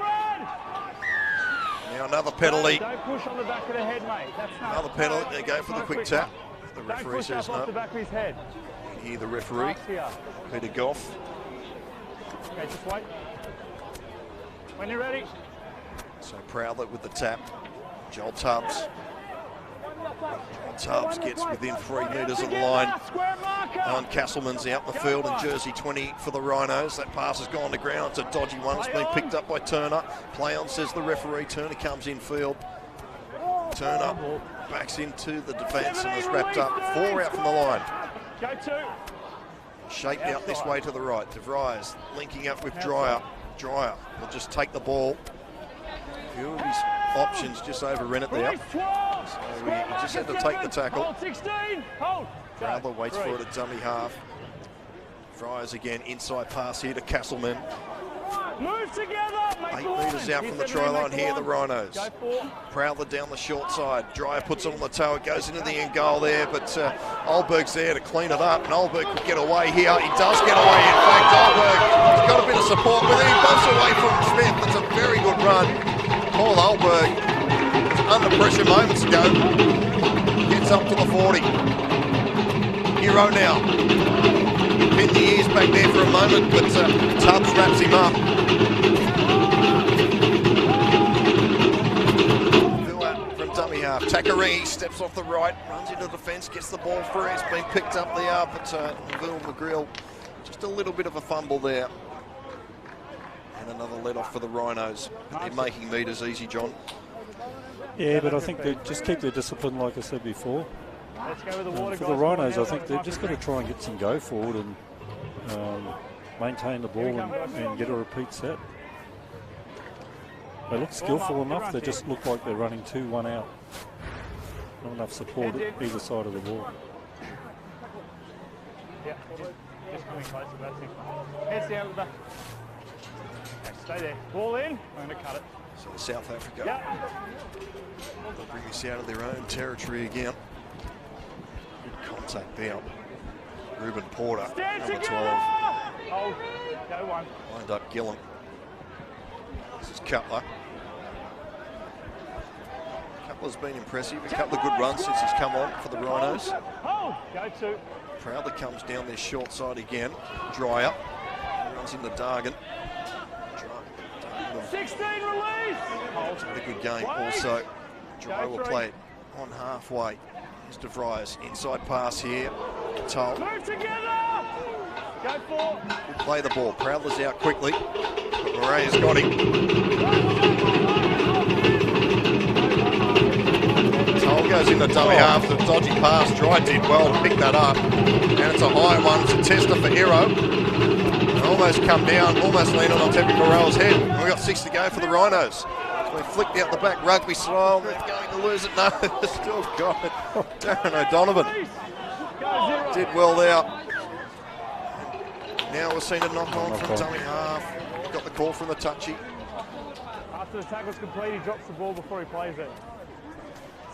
Now another penalty. Don't push on the back of the head, mate. That's not Another penalty. They go for the quick tap. The referee says no. Off the back of his head. You hear the referee, Peter Goff. Okay, just wait. When you're ready. So Prowler with the tap. Joel Tubbs. Tubbs gets within 3 metres of the line. Alan Castleman's out in the field in jersey 20 for the Rhinos. That pass has gone to ground. It's a dodgy one. It's been picked up by Turner. Play on, says the referee. Turner comes in field. Turner backs into the defence and is wrapped up. 4 out from the line. Go 2. Shaped out this way to the right. DeVries linking up with Dryer. Dryer will just take the ball. A few of his options just overrun it there. So he just had to take the tackle. Hold 16. Hold. Prowler waits for it at dummy half. Fries again, inside pass here to Castleman. Move together. 8 metres out from the try line here, the Rhinos. Prowler down the short side. Dryer puts it on the toe. It goes into the end goal there, but Olberg's there to clean it up. And Olberg could get away here. He does get away. In fact, Olberg's got a bit of support with him. He bumps away from Smith. That's a very good run. Paul Olberg was under pressure moments ago. Gets up to the 40. Hero now. Pin the ears back there for a moment, but Tubbs wraps him up. From dummy half. Takari steps off the right, runs into defence, gets the ball free. It's been picked up there, but Neville McGrill, just a little bit of a fumble there. And another let-off for the Rhinos. They're making metres easy, John. Yeah, but I think they just keep their discipline, like I said before. Let's go with the water, for the Rhinos, I think they've just got to try and get some go forward and maintain the ball and get a repeat set. They look skillful enough, they just look like they're running 2-1 out. Not enough support either side of the ball. Yeah, just coming closer, that's it. Heads down at the back. Okay, stay there. Ball in, I'm going to cut it. So South Africa, they'll bring this out of their own territory again. Good contact there. Ruben Porter, number 12. Oh, go one. Lined up Gillam. This is Cutler. Cutler's been impressive. A couple of good runs since he's come on for the Rhinos. Oh, go two. Proudly comes down their short side again. Dreyer runs into Dargan. 16 release. It's a good game also. Dreyer will play it on halfway. Here's De Vries. Inside pass here. Toll. Move together. Go four. Good play the ball. Proudler's out quickly. But Moreira's got him. Toll goes in the dummy half. The dodgy pass. Dry did well to pick that up. And it's a high one. It's a tester for Hero. Almost come down, almost landed on Tepi Morell's head. We've got 6 to go for the Rhinos. So we flicked out the back rugby style. They're going to lose it. No, they've still got it. Darren O'Donovan did well there. Now we're seeing a knock on from dummy half. Got the call from the touchy. After the tackle's complete, he drops the ball before he plays it.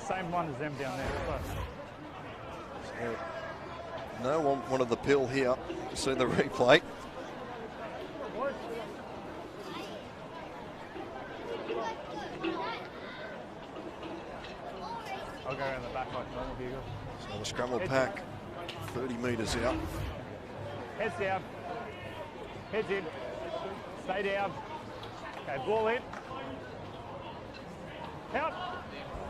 Same one as them down there. So, no one wanted the pill here. You see the replay. I'll go around the back like normal, Bugle. So the scramble pack, 30 metres out. Heads down. Heads in. Stay down. Okay, ball in. Out.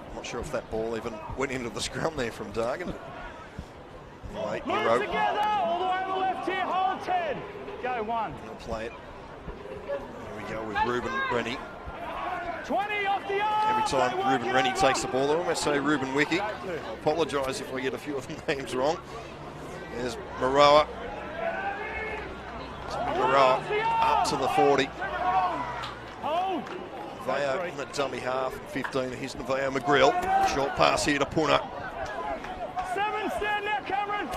I'm not sure if that ball even went into the scrum there from Dargan. Anyway, Move Hero. together. All the way to the left here. Hold 10. Go one. He'll play it. There we go with Ruben Rennie. 20 off the arm. Every time Ruben Rennie takes the ball, I almost say Ruben Wiki. I apologise if I get a few of the names wrong. There's Moreira. Moreira up to the 40. Veo in the dummy half, 15. Here's Neveo McGrill. Short pass here to Puna. 7, stand now, Cameron.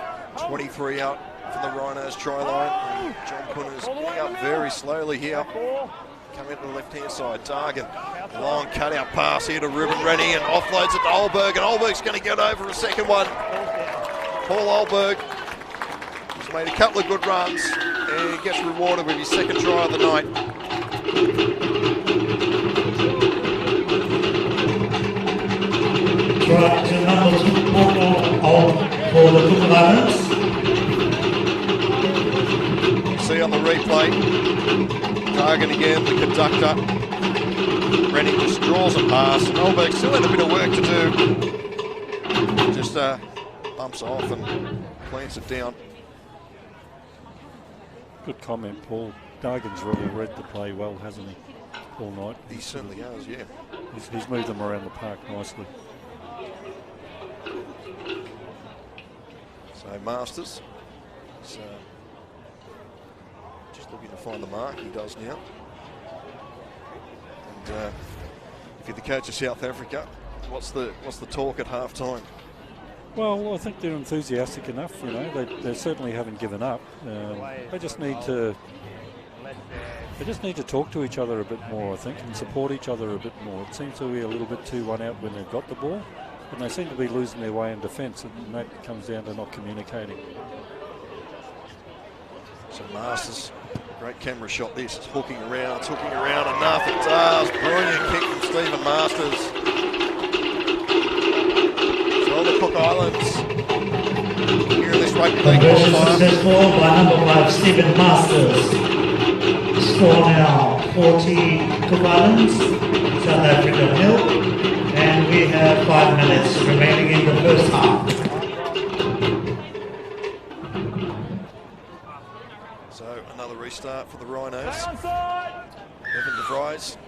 23 out for the Rhinos try line. John Puna's getting up very slowly here. Coming into the left-hand side, Dargan. Long cut-out pass here to Ruben Rennie and offloads it to Olberg, and Olberg's going to get over a second one. Paul Olberg has made a couple of good runs and he gets rewarded with his second try of the night. Try to number 2 for the Cook Islands. See on the replay, Dargan again, the conductor. Rennie just draws a pass, and Olberg still had a bit of work to do. Just bumps off and plants it down. Good comment, Paul. Dargan's really read the play well, hasn't he, all night? He certainly has, yeah. He's moved them around the park nicely. So Masters is just looking to find the mark. He does now. And if you're the coach of South Africa, what's the talk at half time? Well, I think they're enthusiastic enough. You know, they certainly haven't given up. They just need to talk to each other a bit more, I think, and support each other a bit more. It seems to be a little bit too one out when they've got the ball, and they seem to be losing their way in defence, and that comes down to not communicating. So Masters, great camera shot. This is hooking around, enough. It does. Brilliant kick from Stephen Masters. So the Cook Islands here in this rugby league qualifier. Successful by number 5, Stephen Masters. Score now 40 Cook Islands, South Africa 0, and we have 5 minutes remaining in the first half. So another restart for the Rhinos. Evan De Vries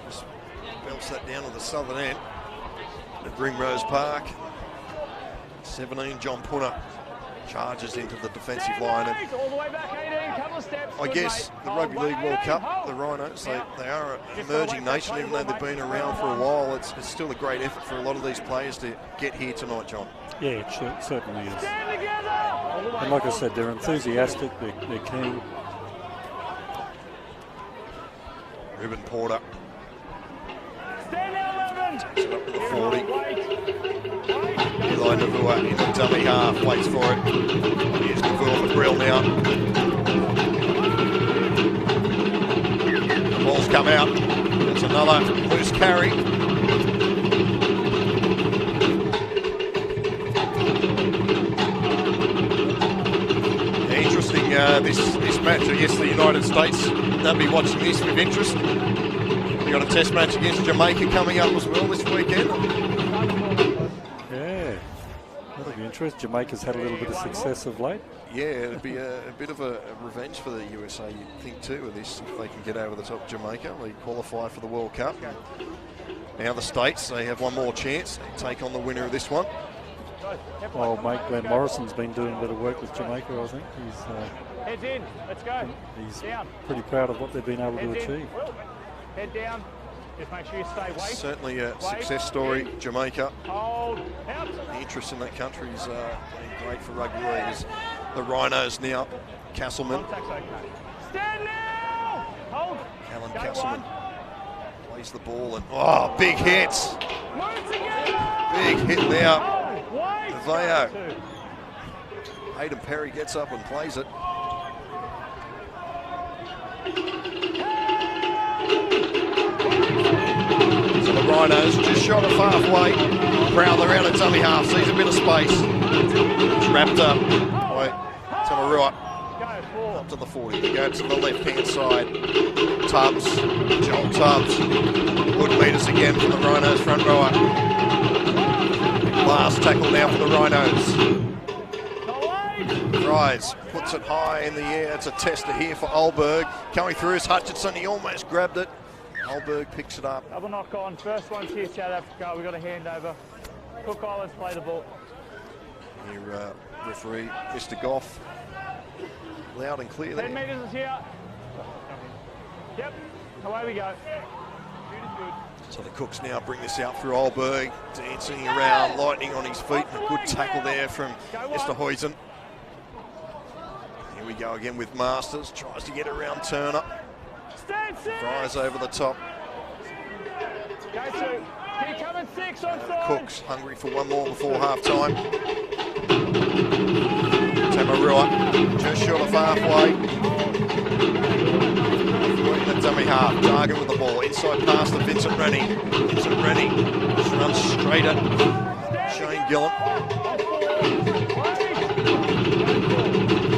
just belts that down to the southern end at Ringrose Park. 17, John Puna. charges into the defensive line. And all the way back 18, couple of steps. I guess the Rugby League World Cup, the Rhinos, they are an emerging nation, even though they've been around for a while. It's still a great effort for a lot of these players to get here tonight, John. Yeah, it certainly is. And like I said, they're enthusiastic, they're keen. Ruben Porter. Stand now, Takes it up to the 40. Eli Navua in the dummy half, waits for it. Here's Navua for Brill now. The ball's come out. It's another loose carry. Interesting, this match. I guess the United States, they'll be watching this with interest. We've got a test match against Jamaica coming up as well this weekend. Yeah, that'll be interesting. Jamaica's had a little bit of success of late. Yeah, it'd be a bit of a revenge for the USA, you'd think too, with this, if they can get over the top of Jamaica. They qualify for the World Cup. Now the States, they have one more chance. They take on the winner of this one. Well, mate, Glenn Morrison's been doing a bit of work with Jamaica, I think. Heads in, let's go. He's Down. pretty proud of what they've been able to achieve. Head down. Just make sure you stay weight. Certainly a success story, Jamaica. Hold. Out. The interest in that country is been great for rugby league. The Rhinos now, Castleman. Contact's okay. Stand now. Hold. Alan Go Castleman one. plays the ball and big hits. Move together. Big hit now. Hold. Wait. Veo. Two. Hayden Perry gets up and plays it. So the Rhinos just shot of halfway. Prowler out of dummy half, sees a bit of space. It's wrapped up by Tamarua. Go forward. Up to the 40. They go to the left-hand side. Tubbs, Joel Tubbs. Good meters again for the Rhinos front rower. Last tackle now for the Rhinos. Rise, puts it high in the air. It's a tester here for Olberg. Coming through is Hutchinson. He almost grabbed it. Olberg picks it up. Double knock on. First one's here, South Africa. We've got a handover. Cook Islands play the ball. Here, referee Mr. Goff. Loud and clear 10 there. metres is here. Yep. Away we go. So the Cooks now bring this out through Olberg. Dancing around, lightning on his feet. A good tackle there from Mr. Huizen. Here we go again with Masters. Tries to get around Turner. Stand six. Fries over the top. Go two. Keep coming six on side. Cooks hungry for one more before half time. Tamarua just short of halfway. In the dummy half. Dargan with the ball. Inside pass to Vincent Rennie. Vincent Rennie just runs straight at Shane Gillen.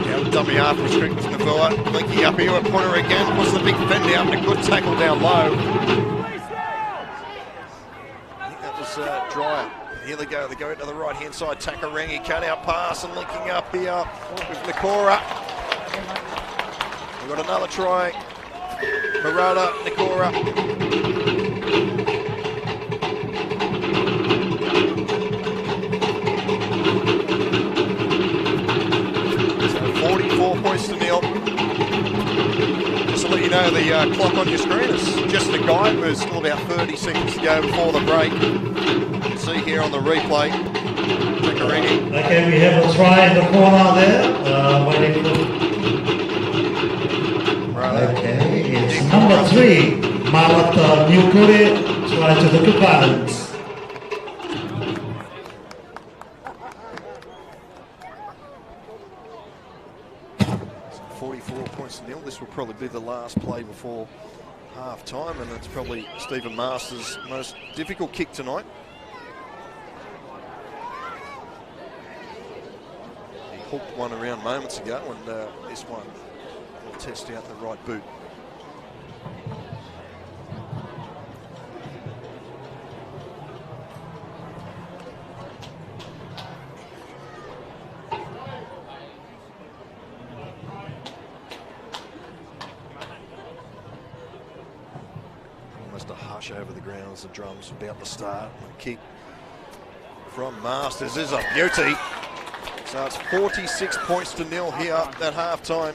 Now the dummy half restricts Navua. Linking up here at Pointer again. Puts the big fend out. A good tackle down low. I think that was Dryer. Here they go to the right-hand side. Takarangi cut out pass and linking up here with Nikora. We've got another try. Murata, Nikora. So 44 points to nil. Just to let you know, the clock on your screen is just a guide. There's still about 30 seconds to go before the break. You can see here on the replay, Takarangi. Okay, we have a try in the corner there. Waiting for. Okay, it's number 3, Marata Newkore, try to the Cook Islands. 44 points to nil. This will probably be the last play before half time, and it's probably Stephen Masters' most difficult kick tonight. He hooked one around moments ago, and this one will test out the right boot. Almost a hush over the ground as the drums about to start. The kick from Masters is a beauty. So it's 46-0 here at half-time.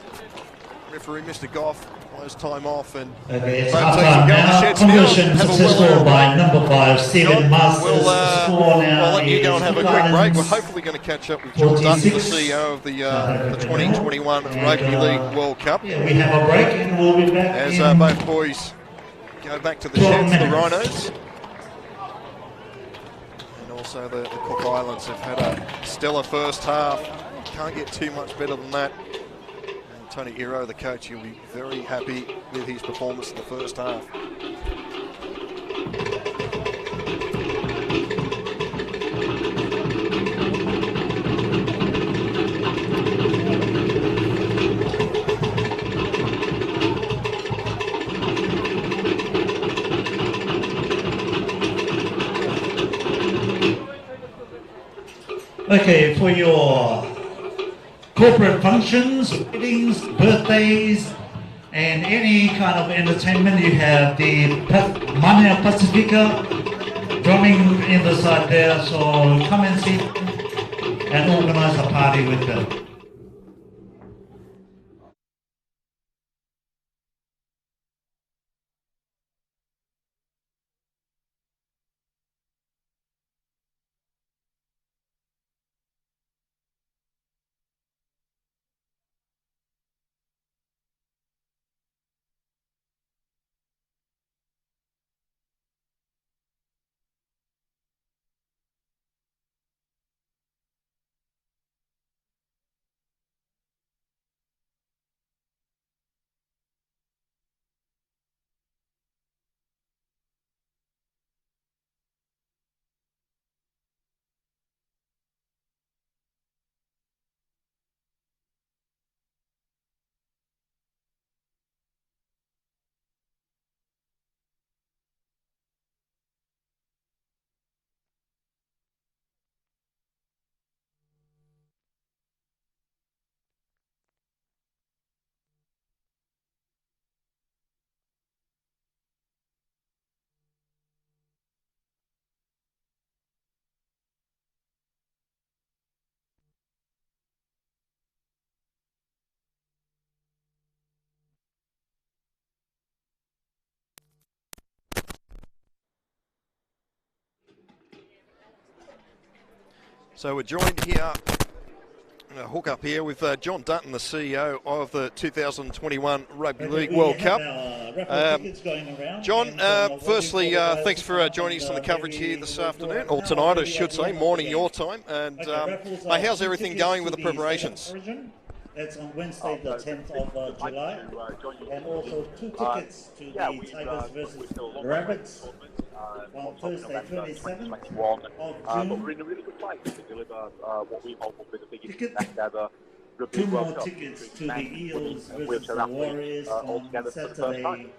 Referee Mr. Goff blows time off, and Okay, it's both half teams time will go in the now. sheds Conversion now. Have a successful well-earned by break. number 5, Stephen John, Masters. we'll, Score now I'll let you go and have a quick break. We're Gardens hopefully going to catch up with John Dutton, the 46. CEO of the 2021 And, Rugby League World Cup. Yeah, we have a break and we'll be back As in both boys go back to the 12 sheds, the minutes. Rhinos. And also the Cook Islands have had a stellar first half. Can't get too much better than that. And Tony Iro, the coach, he'll be very happy with his performance in the first half. Okay, for your corporate functions, weddings, birthdays, and any kind of entertainment, you have the Mania Pacifica drumming in the side there, so come and see and organize a party with them. So we're joined here, hook up here with John Dutton, the CEO of the 2021 Rugby League World Cup. John, firstly, thanks for joining us on the coverage here this afternoon, or tonight I should say, morning your time. And mate, how's everything going with the preparations? That's on Wednesday, the 10th of July, and also 2 tickets to the Tigers versus Rabbits on Thursday, 27th of June. But we're in a really good place to deliver what we hope will be the biggest event ever. 2 more tickets to the Eels versus the Warriors on Saturday.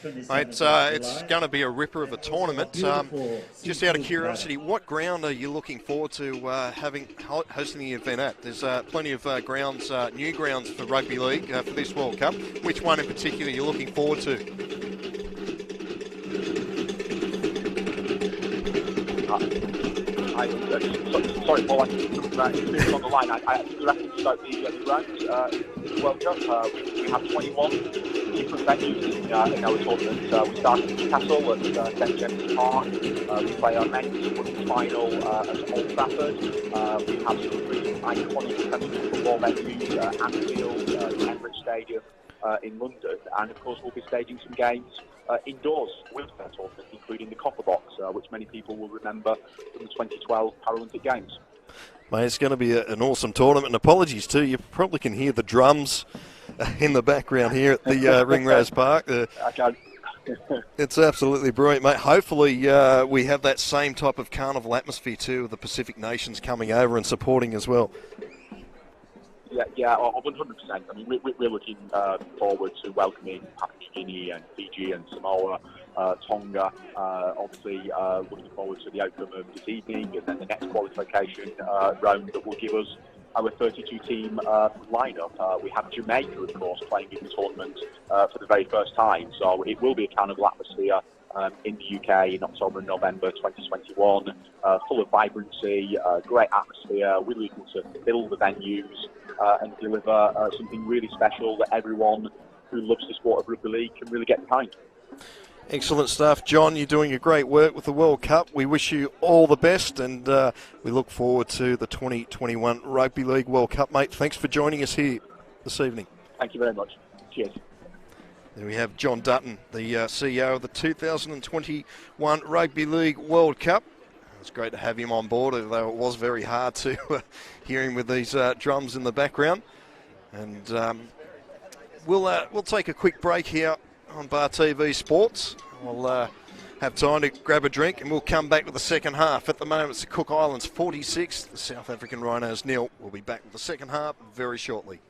Mate, it's going to be a ripper of a tournament. Just out of curiosity, what ground are you looking forward to hosting the event at? There's plenty of grounds, new grounds for Rugby League for this World Cup. Which one in particular are you looking forward to? Sorry, Paul, I'm on the line. I think left about the grounds World Cup. We have 21 different venues in our tournament. We start in Newcastle at St James Park. We play our men's women's final at Old Trafford. We have some really iconic Premier football venues, Anfield, Emirates Stadium in London, and of course we'll be staging some games indoors with that tournament, including the Copper Box, which many people will remember from the 2012 Paralympic Games. Mate, it's going to be an awesome tournament, and apologies too, you probably can hear the drums in the background here at the Ringraz Park. I can. It's absolutely brilliant, mate. Hopefully we have that same type of carnival atmosphere too, with the Pacific nations coming over and supporting as well. Yeah, 100%. I mean, we're looking forward to welcoming Papua New Guinea and Fiji and Samoa, Tonga. Obviously, looking forward to the outcome of this evening and then the next qualification round that will give us our 32-team lineup. We have Jamaica, of course, playing in the tournament for the very first time. So it will be a carnival atmosphere in the UK in October and November 2021, full of vibrancy, great atmosphere, really able to build the venues and deliver something really special that everyone who loves the sport of rugby league can really get behind. Excellent stuff, John. You're doing a great work with the World Cup. We wish you all the best, and we look forward to the 2021 Rugby League World Cup, mate. Thanks for joining us here this evening. Thank you very much. Cheers. There we have John Dutton, the CEO of the 2021 Rugby League World Cup. It's great to have him on board, although it was very hard to hear him with these drums in the background. And we'll take a quick break here on Bar TV Sports. We'll have time to grab a drink and we'll come back with the second half. At the moment, it's the Cook Islands 46, the South African Rhinos nil. We'll be back with the second half very shortly.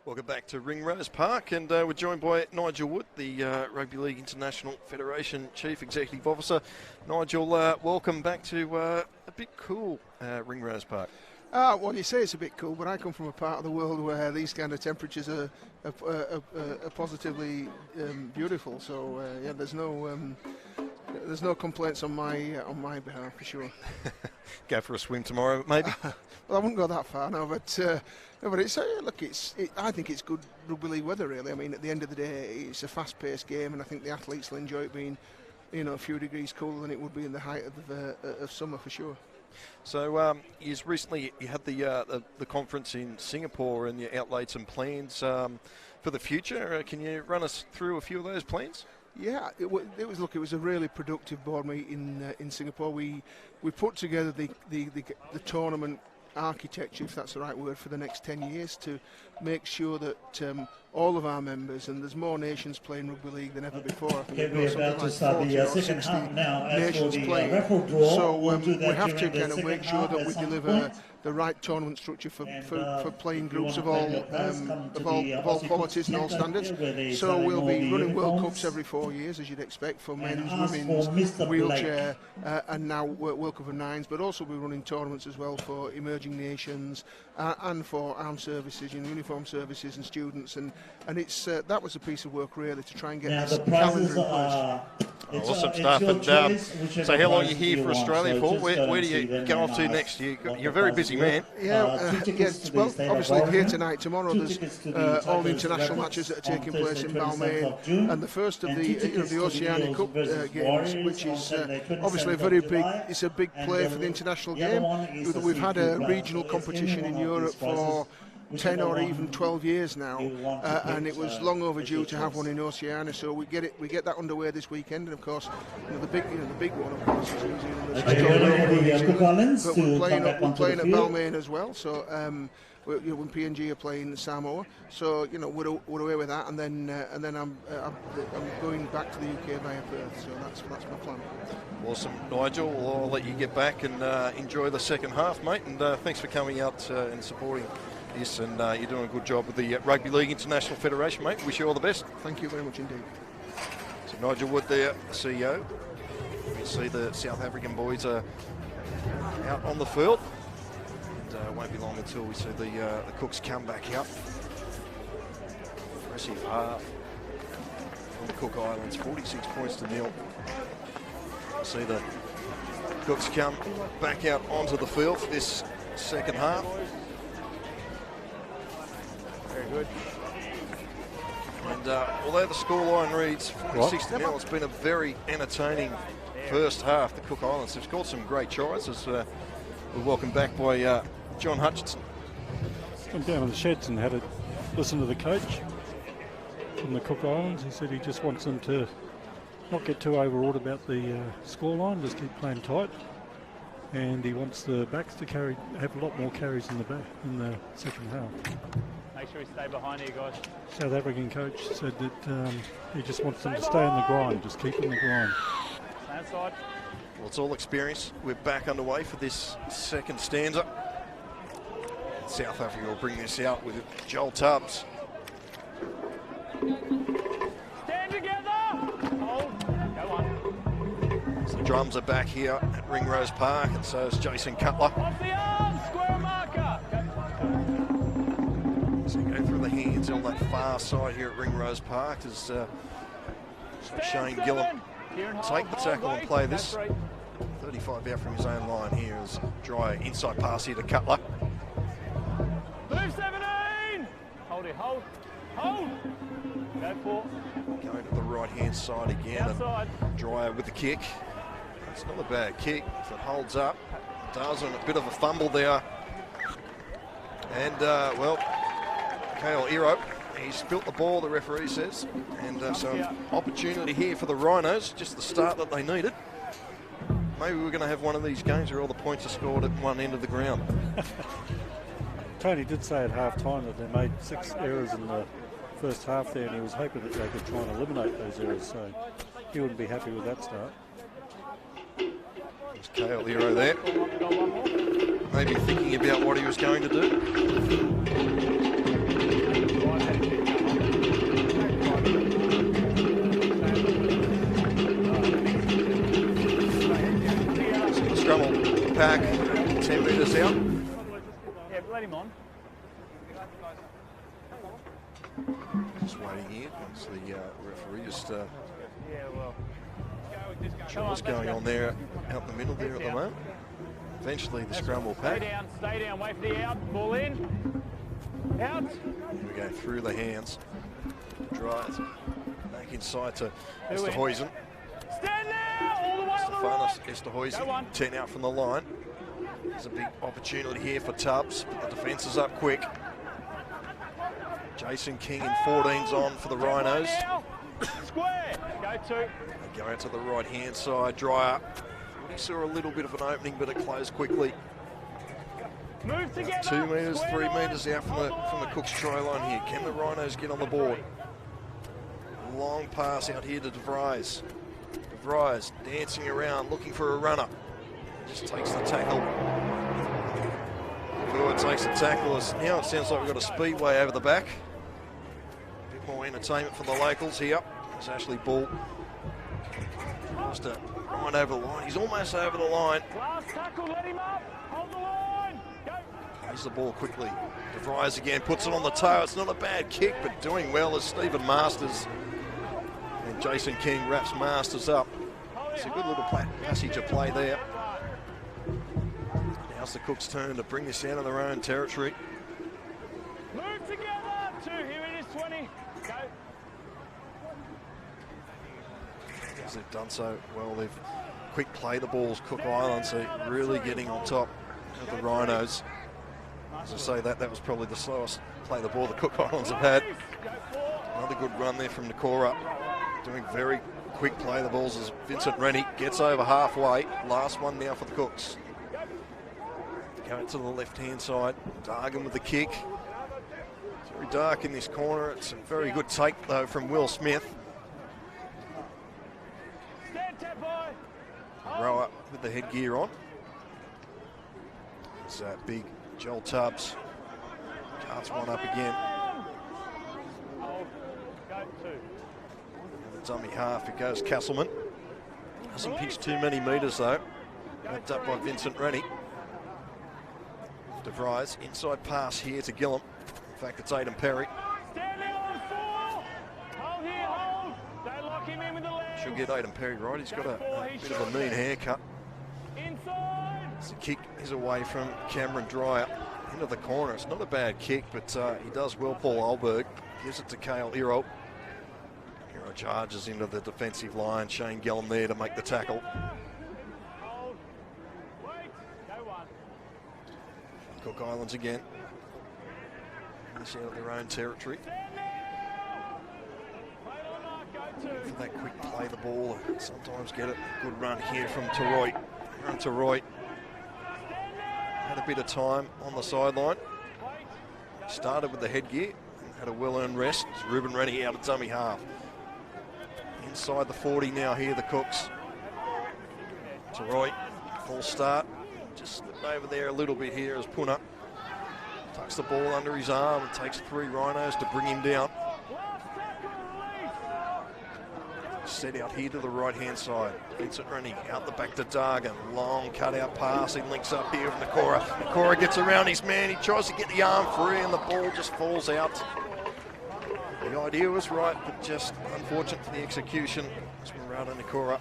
Welcome back to Ringrose Park, and we're joined by Nigel Wood, the Rugby League International Federation Chief Executive Officer. Nigel, welcome back to a bit cool Ringrose Park. Well, you say it's a bit cool, but I come from a part of the world where these kind of temperatures are positively beautiful. So yeah, there's no complaints on my behalf for sure. Go for a swim tomorrow, maybe. Well, I wouldn't go that far, no. But it's look, I think it's good rugby league weather, really. I mean, at the end of the day, it's a fast-paced game, and I think the athletes will enjoy it being, a few degrees cooler than it would be in the height of summer for sure. So you had the conference in Singapore, and you outlaid some plans for the future. Can you run us through a few of those plans? Yeah, it was a really productive board meeting in Singapore. We put together the tournament architecture, if that's the right word, for the next 10 years to make sure that all of our members, and there's more nations playing rugby league than ever before. I think we're about to start the second half now. Nations playing. So we have to kind of make sure that we deliver the right tournament structure for playing groups of all qualities and all standards. So we'll be running World Cups every 4 years, as you'd expect, for men's, women's, wheelchair, and now World Cup of Nines, but also we're running tournaments as well for emerging nations and for armed services, uniformed services and students, and it's that was a piece of work really to try and get this calendar in place. Awesome stuff. And so how long are you here for Australia for? Where do you go off to next year? You're a very busy man. Yeah, yes. Well, obviously here tonight. Tomorrow there's all the international matches that are taking place in Balmain, and the first of the Oceania Cup games, which is obviously a very big. It's a big play for the international game. We've had a regional competition in Europe for 10 or even 12 years now, and it was long overdue to have one in Oceania. So we get that underway this weekend, and of course, the big one, of course, is New Zealand. But we're playing at Balmain as well. So when PNG are playing Samoa, so we're away with that, and then I'm going back to the UK via Perth. So that's my plan. Awesome, Nigel. Well, I'll let you get back and enjoy the second half, mate. And thanks for coming out and supporting this, and you're doing a good job with the Rugby League International Federation, mate. Wish you all the best. Thank you very much indeed. So Nigel Wood there, the CEO. You see the South African boys are out on the field, and it won't be long until we see the Cooks come back out. Impressive half from the Cook Islands, 46 points to 0. See the Cooks come back out onto the field for this second half. Very good. And although the scoreline reads 46 to 0, it's been a very entertaining first half. The Cook Islands have scored some great tries as we're welcomed back by John Hutchinson. I'm down in the sheds and had a listen to the coach from the Cook Islands. He said he just wants them to not get too overawed about the scoreline, just keep playing tight. And he wants the backs to have a lot more carries in the second half. Make sure we stay behind here, guys. South African coach said that he just wants them to stay on the grind, just keep on the grind. Stand side. Well, it's all experience. We're back underway for this second stanza. South Africa will bring this out with Joel Tubbs. Stand together. Hold. Go on. So the drums are back here at Ringrose Park, and so is Jason Cutler. Off the arm. Square marker. So you go through the hands on that far side here at Ringrose Park as Shane Gillum take the tackle and play this. 35 out from his own line here as Dryer inside pass here to Cutler. Move 17. Hold it. Hold. Hold. Go for. Going to the right hand side again. Outside. And Dryer with the kick. It's not a bad kick if it holds up. Does, and a bit of a fumble there. And well, Kale Ero, he spilt the ball, the referee says. And so an opportunity here for the Rhinos, just the start that they needed. Maybe we're going to have one of these games where all the points are scored at one end of the ground. Tony did say at half-time that they made 6 errors in the first half there, and he was hoping that they could try and eliminate those errors, so he wouldn't be happy with that start. There's Kale Ero there. Maybe thinking about what he was going to do. Scrummel back, 10 metres out. Yeah, let him on. Just waiting here. It's the referee just Yeah, well. what's going on there out in the middle there at the moment. Eventually the scrum will pack. Stay down, wait for the out, ball in. Out. Here we go through the hands. Drives back inside to Esterhuizen. Stand now, all the way on the right. Esterhuizen, 10 out from the line. There's a big opportunity here for Tubbs, but the defence is up quick. Jason King and 14's on for the Rhinos. Square, go to. They go out to the right hand side. Dryer. He saw a little bit of an opening, but it closed quickly. Move together. 2 metres, 3 metres out from the Cook's try line here. Can the Rhinos get on the board? Long pass out here to De Vries. De Vries dancing around, looking for a runner. Just takes the tackle. Forward takes the tackle. Now it sounds like we've got a speedway over the back. A bit more entertainment for the locals here. There's Ashley Ball. Just a right over the line. He's almost over the line. Last tackle, let him up. Hold the line. Go. Plays the ball quickly. De Vries again puts it on the toe. It's not a bad kick, but doing well is Stephen Masters. And Jason King wraps Masters up. It's a good little passage of play there. Now's the Cooks' turn to bring this out of their own territory. Move together. 2, here it is, 20. Go. As they've done so well, they've quick play the balls. Cook Islands are really getting on top of the Rhinos. As I say, that was probably the slowest play the ball the Cook Islands have had. Another good run there from Nakora. Doing very quick play the balls as Vincent Rennie gets over halfway. Last one now for the Cooks. Going to the left-hand side. Dargan with the kick. It's very dark in this corner. It's a very good take, though, from Will Smith. Rower with the headgear on. It's big Joel Tubbs. Carts one up again. The dummy half, it goes Castleman. Doesn't pitch too many metres though. Grabbed up by Vincent Rennie. DeVries, inside pass here to Gillum. In fact, it's Aidan Perry. She'll get Aidan Perry right. He's got a bit of a mean haircut. As the kick is away from Cameron Dreyer into the corner. It's not a bad kick, but he does well. Paul Alberg gives it to Cale Iro. Iro charges into the defensive line. Shane Gillum there to make the tackle. Cook Islands again. This out of their own territory. For that quick play the ball, sometimes get it. Good run here from Teroy. Run Teroy. Had a bit of time on the sideline. Started with the headgear and had a well-earned rest. Ruben Rennie out of dummy half. Inside the 40 now here, the Cooks. Teroy, full start. Just slipped over there a little bit here as Puna tucks the ball under his arm and takes 3 Rhinos to bring him down. Set out here to the right-hand side. Vincent Rennie out the back to Dargan. Long cut-out pass. He links up here with Nakora. Nakora gets around his man. He tries to get the arm free and the ball just falls out. The idea was right, but just unfortunate for the execution. It's Murata Nakora.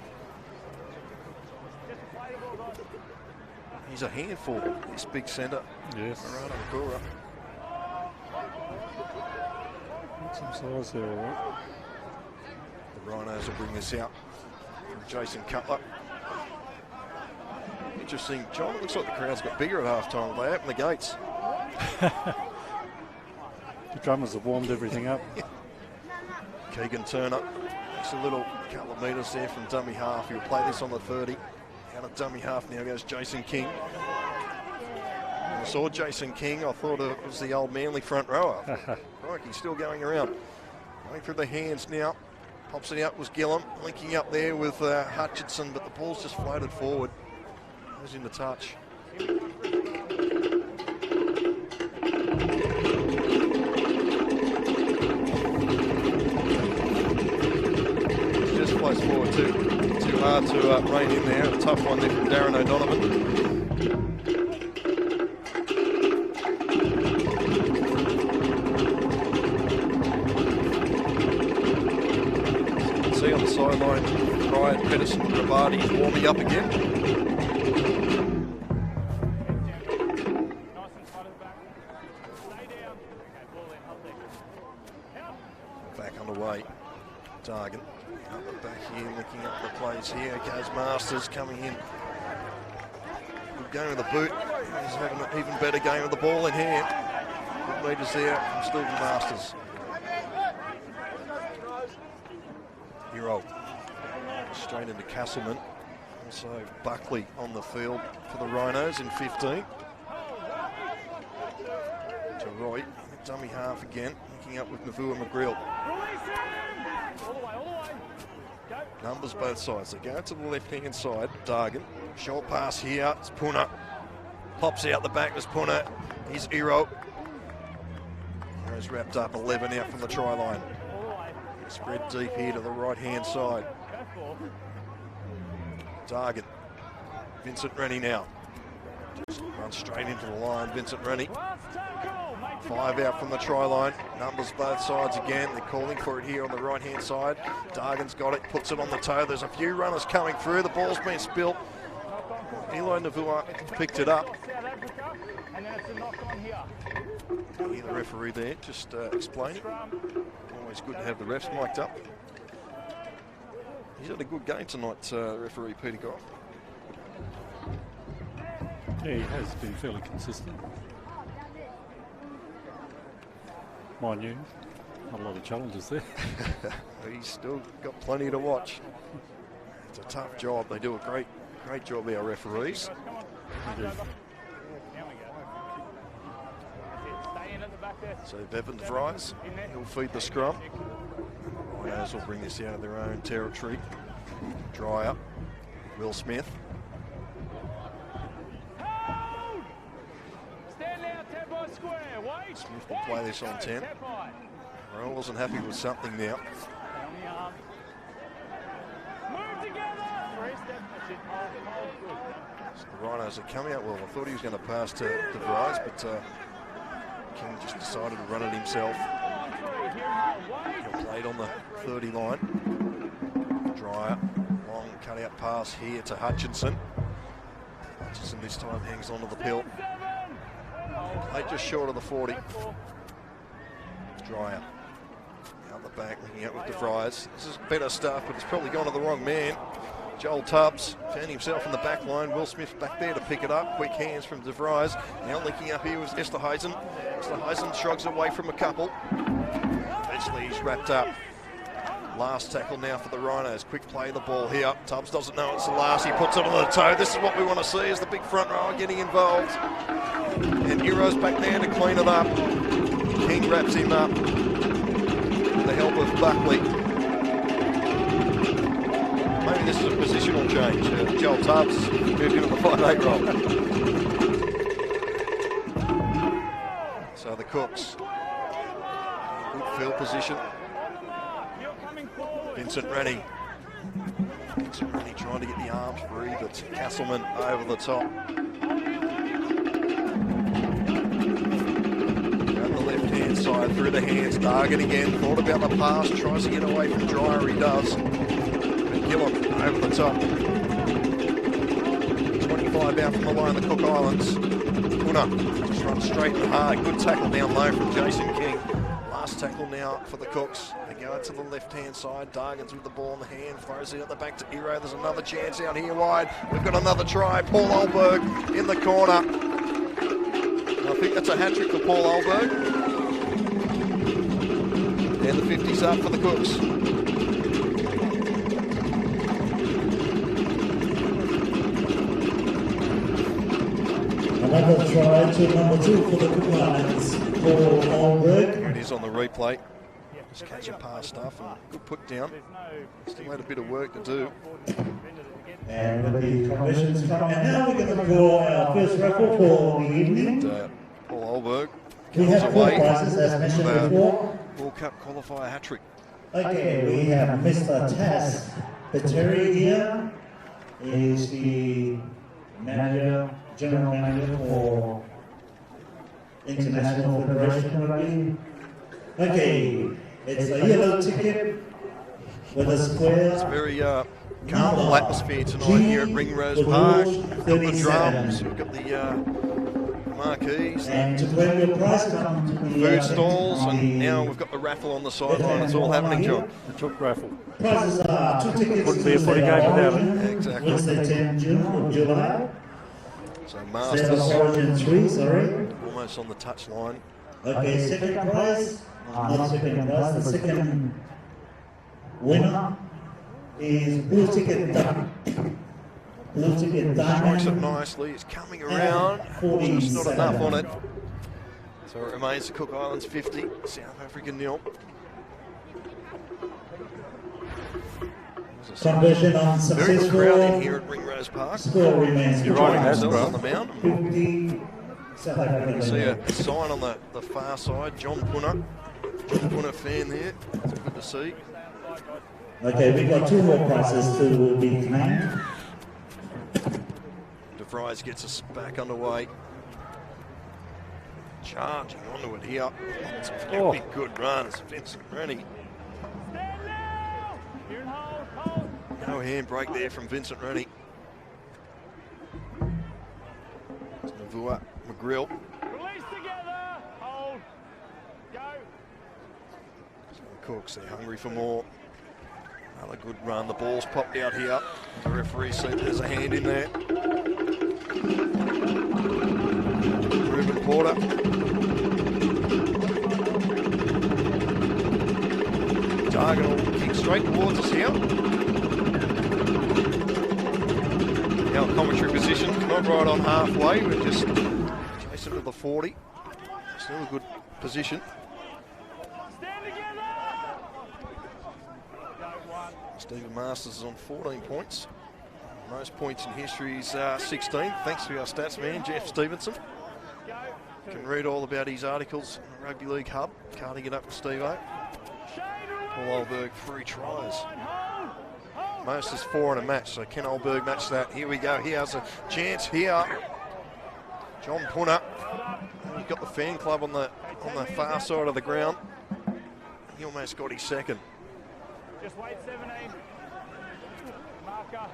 He's a handful, this big centre. Yes. Murata Nakora. Got some size there, all right. The Rhinos will bring this out from Jason Cutler. Interesting, John. It looks like the crowd's got bigger at half-time. They open the gates. The drummers have warmed everything up. Keegan Turner makes a little couple of metres there from dummy half. He'll play this on the 30. Out of dummy half now goes Jason King. When I saw Jason King, I thought it was the old Manly front rower. Right, he's still going around. Going through the hands now. Pops it out was Gillum, linking up there with Hutchinson, but the ball's just floated forward. Goes into touch. Just floats forward too hard to rein in there. A tough one there from Darren O'Donovan. See on the sideline, Ryan Pedersen Rabadi is warming up again. Back underway. Dargan up the back here, looking up the plays here. Goes Masters coming in. Good game with the boot. He's having an even better game with the ball in hand. Good metres there from Stephen Masters. Hero straight into Castleman. Also Buckley on the field for the Rhinos in 15. To Roy, dummy half again, linking up with Navua McGrill. Numbers both sides. They go to the left-hand side. Dargan, short pass here. It's Puna. Pops out the back. There's Puna. Here's Iro. Iro's wrapped up 11 out from the try line. Spread deep here to the right-hand side. Dargan. Vincent Rennie now. Just runs straight into the line. Vincent Rennie. 5 out from the try line. Numbers both sides again. They're calling for it here on the right-hand side. Dargan's got it, puts it on the toe. There's a few runners coming through. The ball's been spilt. Eli Navua picked it up. Hear the referee there, just explaining. Always good to have the refs mic'd up. He's had a good game tonight, referee Peter Goff. Yeah, he has been fairly consistent. Mind you, not a lot of challenges there. He's still got plenty to watch. It's a tough job. They do a great job, our referees. They do. So Bevan DeVries, he'll feed the scrum. Rhinos will bring this out of their own territory. Dryer, Will Smith. Smith will play this on 10. Royal wasn't happy with something now. So the Rhinos are coming out well. I thought he was going to pass to DeVries, but King just decided to run it himself. He played on the 30 line. Dryer, long cut-out pass here to Hutchinson. Hutchinson this time hangs onto the pill. Played just short of the 40. Dryer out the back, looking out with DeVries. This is better stuff, but it's probably gone to the wrong man. Joel Tubbs found himself in the back line. Will Smith back there to pick it up. Quick hands from DeVries. Now linking up here with Esterhuizen. Esterhuizen shrugs away from a couple. Eventually he's wrapped up. Last tackle now for the Rhinos. Quick play of the ball here. Tubbs doesn't know it's the last. He puts it on the toe. This is what we want to see, is the big front rower getting involved. And Hero's back there to clean it up. King wraps him up with the help of Buckley. Maybe this is a positional change. Joel Tubbs moved into the 5'8" role. So the Cooks, good field position. Vincent Rennie. Vincent Rennie trying to get the arms free, but Castleman over the top. Down the left-hand side, through the hands. Dargan again, thought about the pass, tries to get away from Dryer, he does. Gillum over the top. 25 out from the line of the Cook Islands. Kuna just runs straight and hard. Good tackle down low from Jason King. Last tackle now for the Cooks. They go to the left-hand side. Dargan's with the ball in the hand. Throws it at the back to Hero. There's another chance out here wide. We've got another try. Paul Olberg in the corner. I think that's a hat-trick for Paul Olberg. And the 50's up for the Cooks. Another try to number 2 for the Cook Islands, Paul Olberg. Here it is on the replay. Just catching past stuff and good put down. Still had a bit of work to do. And with the conversions come, and now we're going to draw our first raffle for the evening. And, Paul Olberg We comes have 4 away prizes as mentioned before. World Cup qualifier hat-trick. Okay, we have Mr. Taz Pateri here. He is the general manager for International Federation of Rugby. Okay, it's a yellow ticket with a square. It's very carnival atmosphere tonight here at Ringrose Park. We've got the drums, we've got the marquees, And to claim your prize, come to the food stalls, and now we've got the raffle on the sideline. It's all happening, John. The chook raffle. Prizes are 2 tickets Wouldn't be a to footy the game without it. Origin, Exactly. Wednesday 10 June or July. So State of Masters Origin 3, sorry. almost on the touch line. Okay, second prize, not second prize, the second winner is Blue Ticket Diamond. Blue Ticket Strikes it Diamond. nicely. It's coming around. Just not enough on it. So it remains the Cook Islands 50, South Africa 0. Conversion Very good crowd in unsuccessful. here at Ringrose Park. Score remains You're right, it has, Themselves bro. on the mound. 50 South You can see Africa. a sign on the far side. John Punna. John Punna fan there. It's good to see. Okay, we've got 2 more prizes to be claimed. DeVries gets us back underway. charging onto it here. It's a very good run. It's Vincent Rennie. Stand now. Here and hold. No handbrake there from Vincent Rennie. Navua McGrill. Release together. Hold. Go. The Cooks, they're hungry for more. Another good run. The ball's popped out here. The referee said there's a hand in there. Ruben Porter. Dargan will kick straight towards us here. Now commentary position, not right on halfway. We're just chasing to the 40. Still a good position. Stand together. Go one. Stephen Masters is on 14 points. Most points in history is 16, thanks to our stats man, Jeff Stevenson. Go. You can read all about his articles on the Rugby League Hub. Carting it up with Steve-O. Paul Olberg, 3 tries. Most is 4 in a match, so can Olberg match that? Here we go, he has a chance here. John Punter. He got the fan club on the far side of the ground. He almost got his second. Just wait, 17. Marker.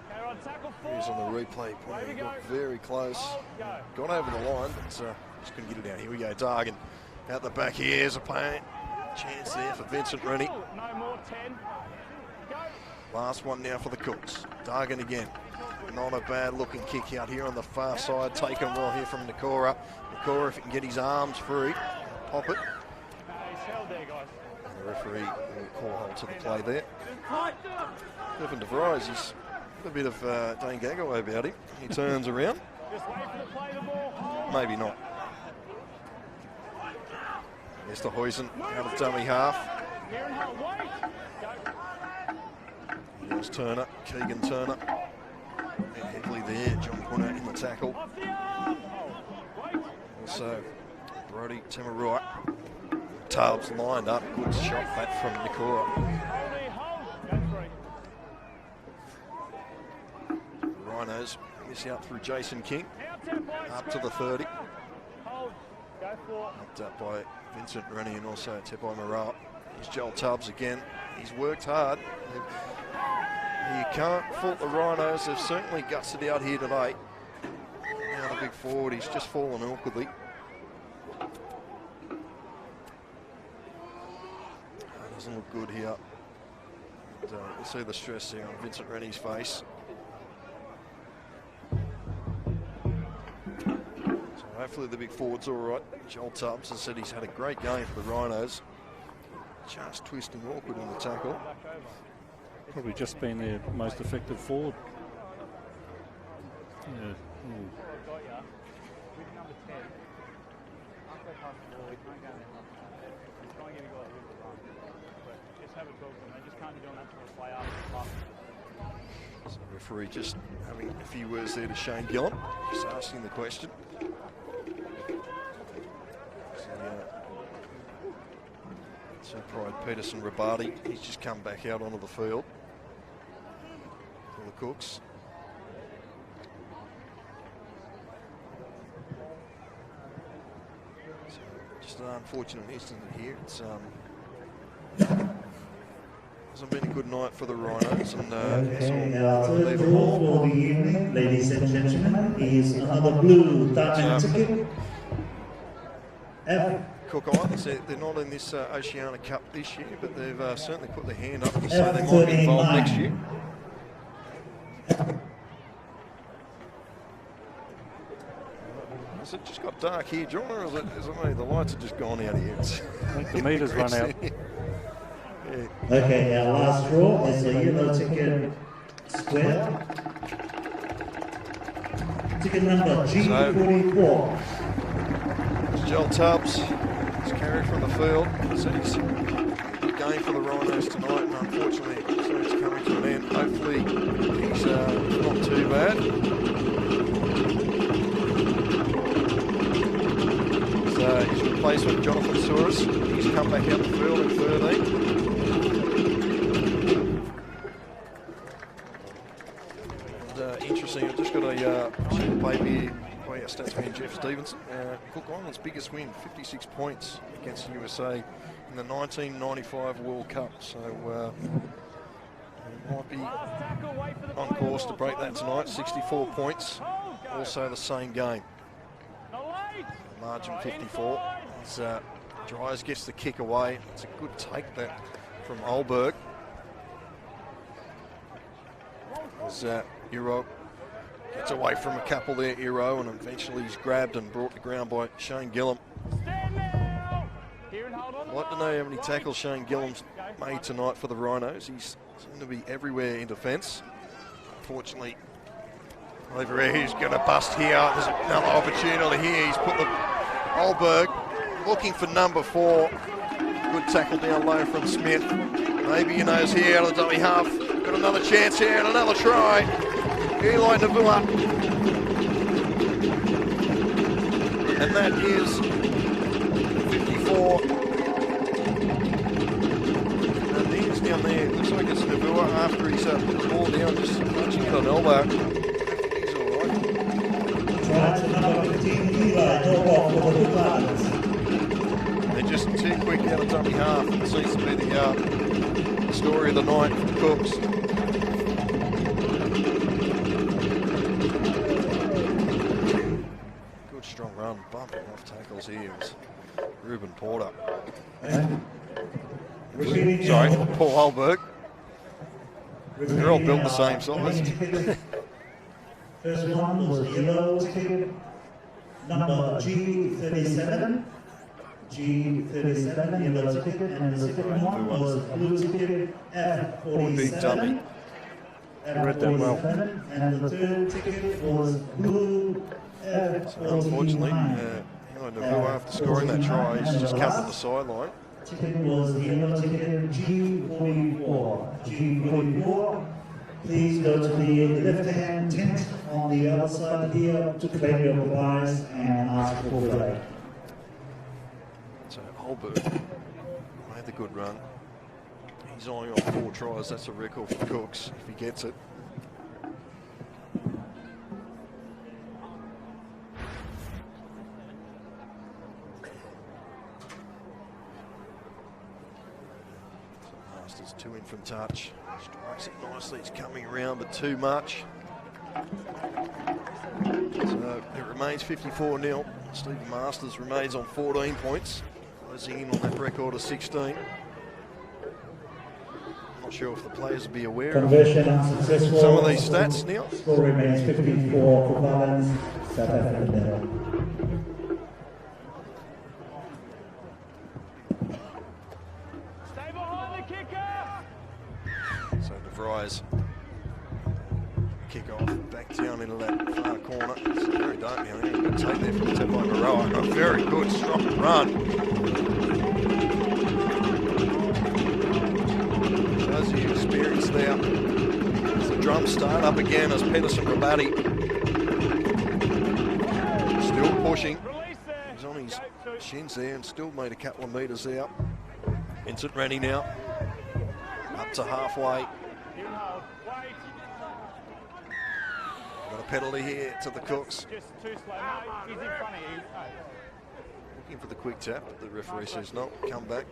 Okay, on tackle 4. Here's on the replay. He got very close. Got over the line, but just couldn't get it out. Here we go, Dargan. Out the back, here's a paint. Chance there for Vincent Rennie. No more, 10. Go. Last one now for the Cooks. Dargan again. Not a bad looking kick out here on the far side. Taken well here from Nakora. Nakora, if he can get his arms free, pop it. He's held there, guys. And the referee will call hold to the play there. Evan DeVries, he's got a bit of Dane Gagaway about him. He turns around. Just wait for the play the ball. Hold. Maybe not. Here's to Huizen out of dummy half. Here and hold. Wait. Go. Here's Turner, Keegan Turner. And Headley there, John Punter in the tackle. Off the arm. Oh, wait. Also, Brody Temarua. Tubbs lined up. Good shot that from Nakora. Hold. Go free. Rhinos miss out through Jason King. Out tempo. Up to the 30. Hold. Go for. Knocked up by Vincent Rennie and also Tepai Morale. Here's Joel Tubbs again. He's worked hard. You can't fault the Rhinos. They've certainly gutsed it out here today. Now the big forward, he's just fallen awkwardly. Doesn't look good here. And, you see the stress there on Vincent Rennie's face. So hopefully the big forward's all right. Joel Tubbs has said he's had a great game for the Rhinos. Just twisting awkward in the tackle. Probably just been their most effective forward. Yeah. Got ya. With number 10. Can't go past the ball. We can't go in there. He's trying to give you guys a bit of a run. But just have a talk to them. They just can't be doing that sort of play after the pass. So the referee just having a few words there to Shane Gillen, just asking the question. So Pride Peterson Rabati, he's just come back out onto the field for the Cooks. So just an unfortunate incident here. It's hasn't been a good night for the Rhinos, and third draw for the evening, ladies and gentlemen, is another blue diamond ticket. Cook Islands, they're not in this Oceania Cup this year, but they've certainly put their hand up to say they might be involved next year. Has it just got dark here, John, or is it me? The lights have just gone out here. I think the meters run out. Yeah. Okay, our last draw is a yellow ticket square. Ticket number G44. It's Joel Tubbs. He's carried from the field. So he's a good game for the Rhinos tonight, and unfortunately, so it's coming to an end. Hopefully, he's not too bad. So his replacement, Jonathan Souris, he's come back out the field in 13. Interesting, I've just got a sheet of paper here by our stats man Jeff Stevenson. Cook Island's biggest win, 56 points against the USA in the 1995 World Cup. So might be on course to break that tonight. 64 points, also the same game. Margin 54. As Dryers gets the kick away. It's a good take that from Olberg. As Iro gets away from a couple there, Iro, and eventually he's grabbed and brought to ground by Shane Gillum. I'd like to know how many tackles Shane Gillum's made tonight for the Rhinos. He's seemed to be everywhere in defence. Unfortunately, over here he's going to bust here. There's another opportunity here. He's put the Olberg looking for number 4. Good tackle down low from Smith. Maybe he knows here out of the dummy half. Got another chance here and another try. Eli Navua. And that is 54. And he's down there. Looks like it's Navua after he's put the ball down, just punching it on elbow. He's all right. Try to number 15, Eli, top off for the Cook Islands. They're just too quick out of dummy half. It seems to be the story of the night for the Cooks. Good strong run, bumping off tackles here was Ruben Porter. Sorry, Paul Olberg. They're all built the same size. First one was yellow ticket, number G37. G37, yellow ticket, and the second one was blue ticket, F47. read that well. And the third ticket was blue, F49. Unfortunately, after scoring that try, he's just come to the sideline. Ticket was the yellow ticket, G44. G44. Please go to the left-hand tent on the other side here to claim your prize and ask for break. So Olberg made the good run. He's only on 4 tries. That's a record for Cooks if he gets it. So Masters 2 in from touch. Strikes it nicely. It's coming around, but too much. So it remains 54-0. Stephen Masters remains on 14 points, closing in on that record of 16. Not sure if the players will be aware of unsuccessful. Some of these stats, Neil. Score remains 54 for Collins, South African level. Stay behind the kicker! So DeVries kick off, back down into that far corner. It's very dark now. They're going to take there from the tip by Moreau. A very good, strong run. Shows the experience there. As the drums start up again as Pedersen Rabatti still pushing. He's on his shins there and still made a couple of metres out. Vincent Rennie now up to halfway. Got a penalty here to the Cooks. Just too slow. No, he's in front of you. Looking for the quick tap, but the referee says no. Come back.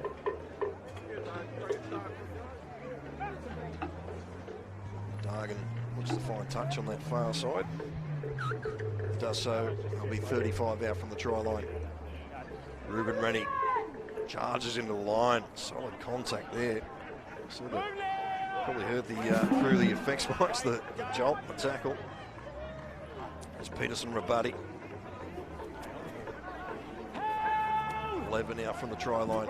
Dargan looks to find touch on that far side. Does so. He'll be 35 out from the try line. Ruben Rennie charges into the line. Solid contact there. Sort of probably heard through the effects marks, the jolt, the tackle. As Pedersen Rabatti. 11 out from the try line.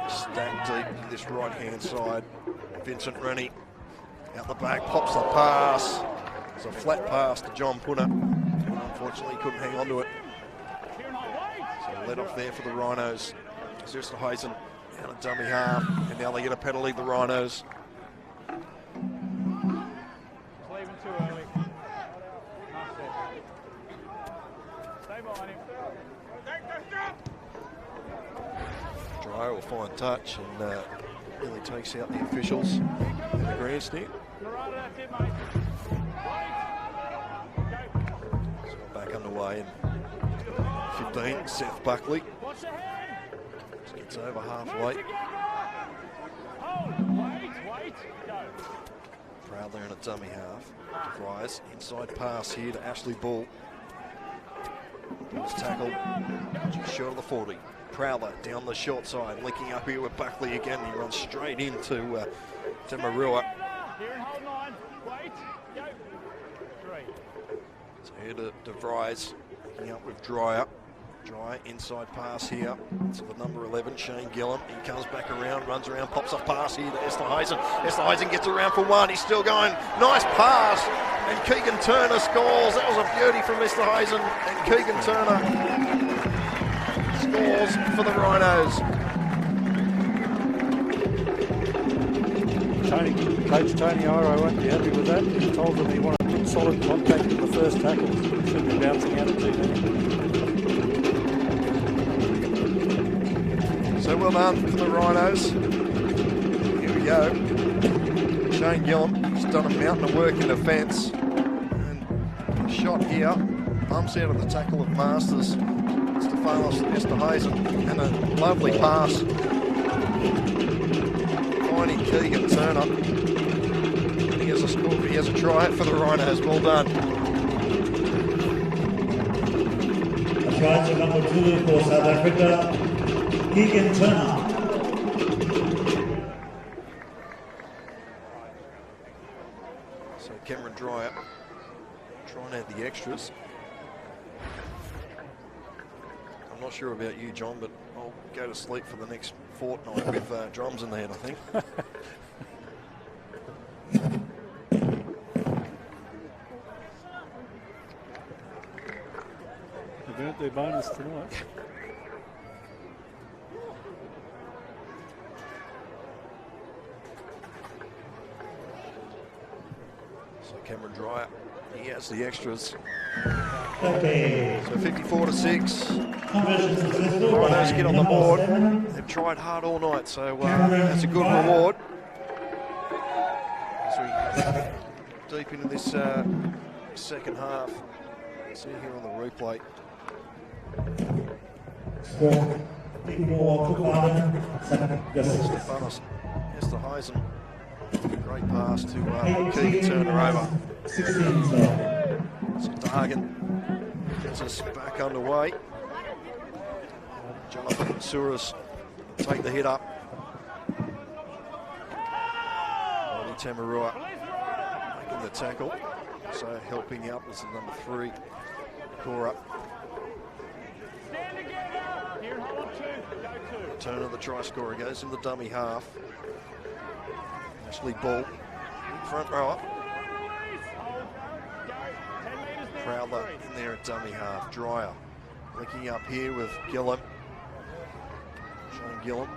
Stacked deep to this right-hand side. Vincent Rennie out the back, pops the pass. It's a flat pass to John Punter. Unfortunately, he couldn't hang on to it. So let off there for the Rhinos. Zusterhuizen out of dummy half, and now they get a penalty, the Rhinos. Leaving too early. Stay behind him. Dreyer will find touch and really takes out the officials in the grandstand. So back underway in 15. Seth Buckley gets over halfway. Proudly in a dummy half. Rise inside pass here to Ashley Bull. Bull's tackle just short of the 40. Prowler down the short side, linking up here with Buckley again. He runs straight into Marua. So here to DeVries, linking up with Dreyer. Dreyer inside pass here to the number 11, Shane Gillam. He comes back around, runs around, pops a pass here to Esterhuizen. Esterhuizen gets around for one. He's still going. Nice pass. And Keegan Turner scores. That was a beauty from Esterhuizen. And Keegan Turner scores for the Rhinos. Coach Tony Iro won't be happy with that. He told them he wanted good solid contact in the first tackle. Shouldn't be bouncing out of too many. So well done for the Rhinos. Here we go. Shane Gillam, he's done a mountain of work in defence. And a shot here, bumps out of the tackle of Masters. Stefanos Esterhuizen, and a lovely pass. Finding Keegan Turner. He has a score, he has a try for the Rhinos. Well done. A try to number 2 for South Africa, Keegan Turner. So Cameron Dreyer trying to add the extras. I'm not sure about you, John, but I'll go to sleep for the next fortnight with drums in the head, I think. They've earned their bonus tonight. So Cameron Dreyer, he has the extras. Okay. So 54-6. Conversion successful. Rhinos get on the Number board. 7. They've tried hard all night, so that's a good reward. As we deep into this second half. See here on the replay. Score 54-7. Yes. Stefanos Esterhuizen. Great pass to Keegan Turner over. 16. So Dargan gets us back underway. Jonathan Suras take the hit up. Roddy Tamarua making the tackle. So helping out was the number 3, Cora. Turner, the try scorer, goes in the dummy half. Ashley Bull, front rower. Prowler in there at dummy half. Dreyer linking up here with Gillam. Shane Gillam.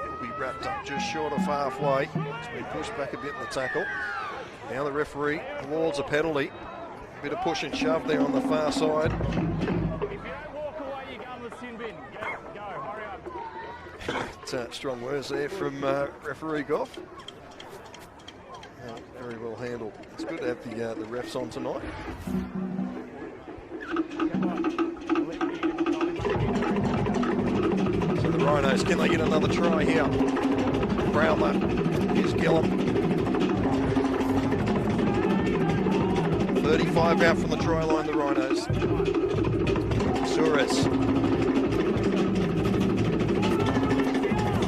He'll be wrapped up just short of halfway. It's been pushed back a bit in the tackle. Now the referee awards a penalty. A bit of push and shove there on the far side. If you don't walk away, you're going to the sin bin. Go, hurry up. Strong words there from referee Goff. Very well handled. It's good to have the refs on tonight. So the Rhinos, can they get another try here? Prowler, here's Gillam. 35 out from the try line, the Rhinos. Suarez.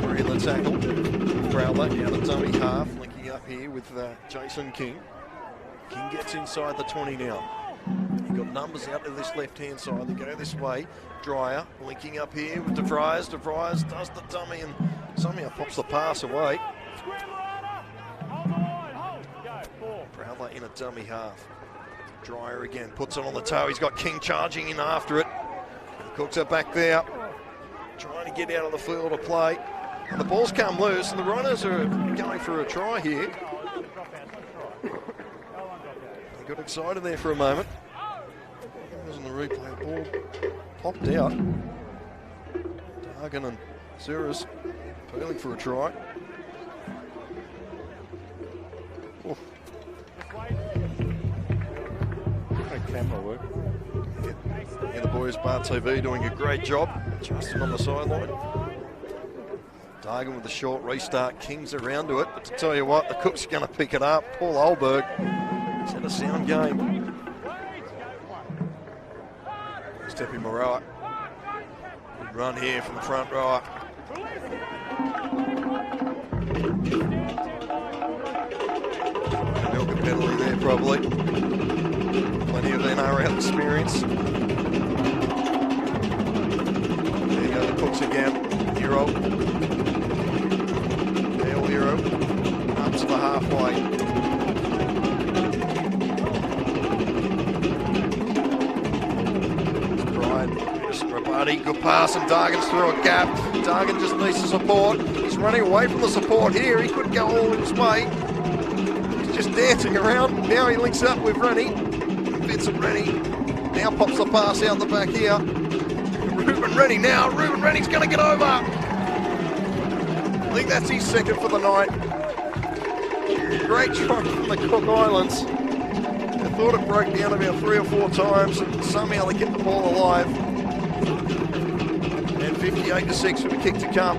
3 in the tackle. Prowler out of dummy half, linking up here with Jason King. King gets inside the 20 now. You've got numbers out to this left-hand side that go this way. Dreyer linking up here with DeVries. DeVries does the dummy and somehow pops the pass away. Prowler in a dummy half. Dreyer again, puts it on the toe. He's got King charging in after it. Cooks it back there. Trying to get out of the field of play. And the ball's come loose and the Rhinos are going for a try here. They got excited there for a moment. It was in the replay. The ball popped out. Dargan and Suras appealing for a try. Great camera work. Yeah, the boys, Bar TV, doing a great job. Justin on the sideline. Dargan with the short restart. Kings around to it. But to tell you what, the Cook's going to pick it up. Paul Olberg. He's had a sound game. Steppy Moroa. Good run here from the front row. Milk a penalty there, probably. Plenty of NRL experience. There you go, the Cooks again. Hero. Dale Hero. Up to the halfway. Rabadi, good pass, and Dargan's through a gap. Dargan just needs the support. He's running away from the support here. He could go all his way. He's just dancing around. Now he links up with Rennie. Vincent Rennie now pops the pass out the back here. Ruben Rennie now. Ruben Rennie's going to get over. I think that's his second for the night. Great try from the Cook Islands. I thought it broke down about 3 or 4 times, and somehow they kept the ball alive. And 58-6 for the kick to come.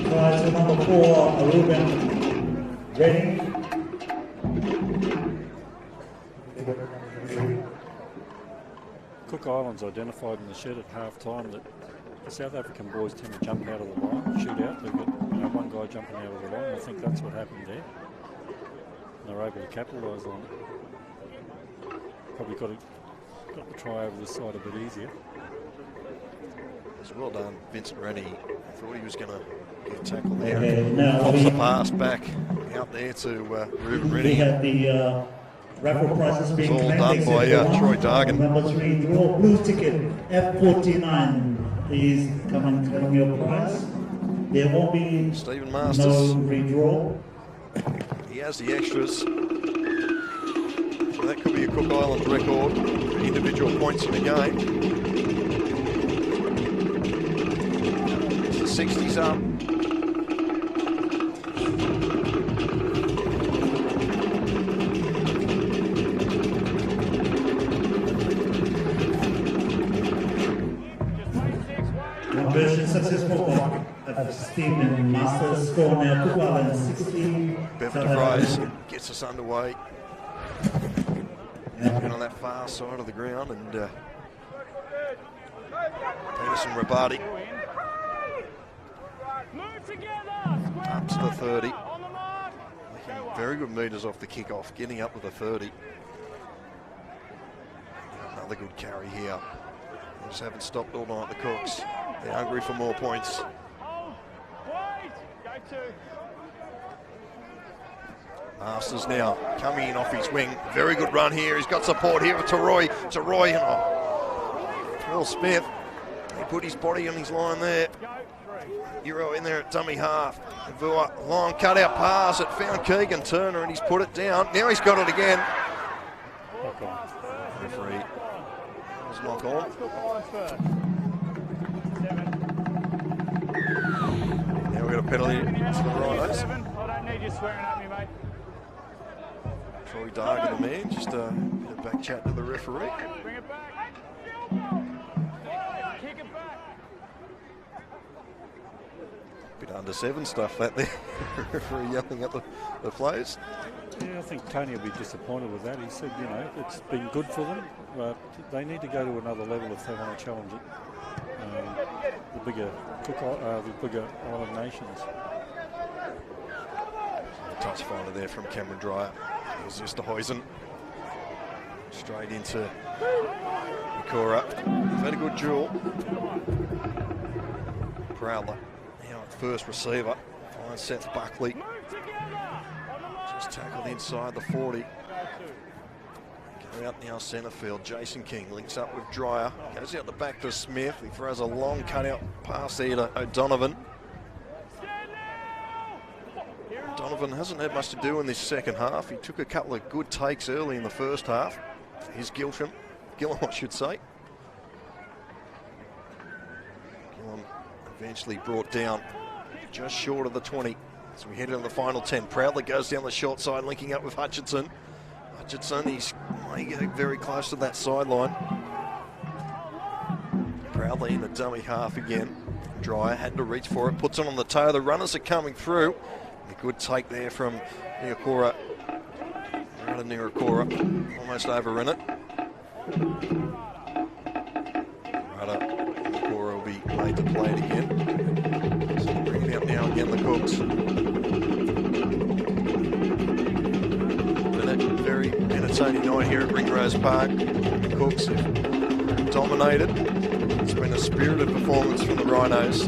Try to number 4, Ruben Rennie. Cook Islands identified in the shed at half-time that the South African boys tend to jump out of the line, shoot out. They've got one guy jumping out of the line. I think that's what happened there. And they're able to capitalise on it. Probably got the try over this side a bit easier. It's well done, Vincent Rennie. I thought he was going to get a tackle there. Pops the pass back out there to Ruben Rennie. We had the raffle prizes being all done by Troy Dargan. Number 3, draw blue ticket, F49. Please come and claim your prize. There won't be Stephen Masters. No redraw. He has the extras. So that could be a Cook Islands record for individual points in the game. The 60's up. Conversion successful. Stephen Masters score now. Cook Islands 60. Bevan DeVries gets us underway. Looking on that far side of the ground, and Peterson Rabadi up to the 30. Making very good metres off the kickoff, getting up to the 30. Another good carry here. They just haven't stopped all night, the Cooks. They're hungry for more points. Masters now coming in off his wing. Very good run here. He's got support here to Roy. And Phil Smith. He put his body on his line there. Euro in there at dummy half. Vua, long cutout pass. It found Keegan Turner and he's put it down. Now he's got it again. Referee. That was knock on. Now we've got a penalty to the Rhinos. I don't need you swearing at me, mate. Troy Dargan, the man, just a bit of back chat to the referee. Bring it back. Kick it back. Bit under 7 stuff that there. Referee yelling at the players. Yeah, I think Tony will be disappointed with that. He said, you know, it's been good for them, but they need to go to another level if they want to challenge it. The bigger island nations. A touch finder there from Cameron Dreyer. Here's just a Hoysen. Straight into Nikora. They've had a good duel. Prowler now at first receiver. Finds Seth Buckley. Just tackled inside the 40. Go out now centre field. Jason King links up with Dreyer. Goes out the back to Smith. He throws a long cutout pass there to O'Donovan. Donovan hasn't had much to do in this second half. He took a couple of good takes early in the first half. Here's Gillam, I should say. Gillam eventually brought down just short of the 20. So we head into the final 10. Proudly goes down the short side, linking up with Hutchinson. Hutchinson, he's getting very close to that sideline. Proudly in the dummy half again. Dryer had to reach for it, puts it on the toe. The runners are coming through. A good take there from Niokora. Right, Niokora almost over in it. Right up. Niokora will be made to play it again. So bring it out now again, the Cooks. Been a very entertaining night here at Ringrose Park. The Cooks have dominated. It's been a spirited performance from the Rhinos.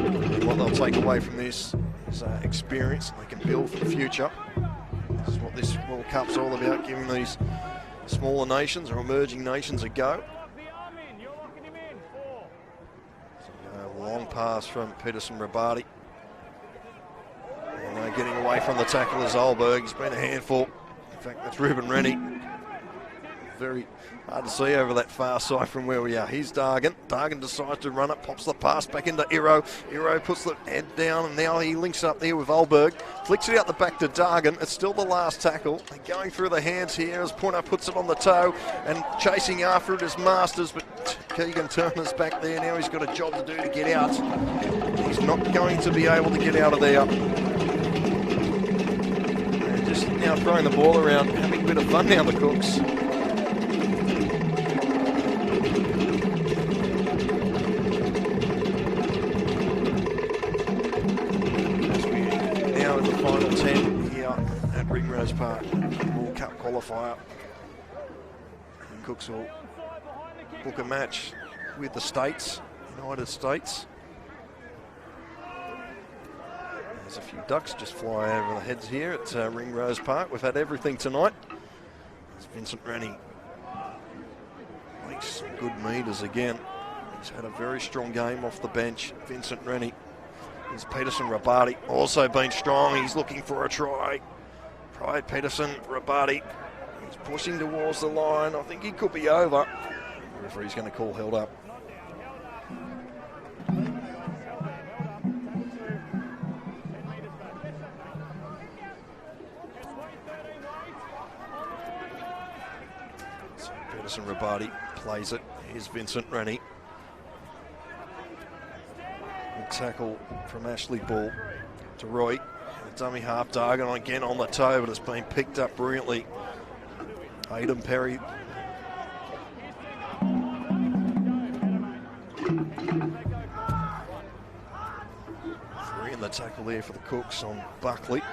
And what they'll take away from this is experience they can build for the future. This is what this World Cup's all about, giving these smaller nations or emerging nations a go. So, long pass from Peterson Rabati. And getting away from the tackle is Olberg. He's been a handful. In fact, that's Ruben Rennie. Very hard to see over that far side from where we are. Here's Dargan. Dargan decides to run it, pops the pass back into Iro. Iro puts the head down, and now he links up there with Olberg. Flicks it out the back to Dargan. It's still the last tackle. They're going through the hands here as Punter puts it on the toe, and chasing after it is Masters, but Keegan Turner's back there. Now he's got a job to do to get out. He's not going to be able to get out of there. They're just now throwing the ball around, having a bit of fun now, the Cooks. Final 10 here at Ringrose Park, World Cup qualifier. And Cooks will book a match with the States, United States. There's a few ducks just fly over the heads here at Ringrose Park. We've had everything tonight. As Vincent Rennie makes some good meters again. He's had a very strong game off the bench, Vincent Rennie. Here's Peterson Rabati, also been strong. He's looking for a try. Pride Peterson Rabati. He's pushing towards the line. I think he could be over. The referee's going to call held up. So Peterson Rabati plays it. Here's Vincent Rennie. Tackle from Ashley Ball to Roy. A dummy half, Dargan again on the toe, but it's been picked up brilliantly. Hayden Perry. Three in the tackle there for the Cooks on Buckley.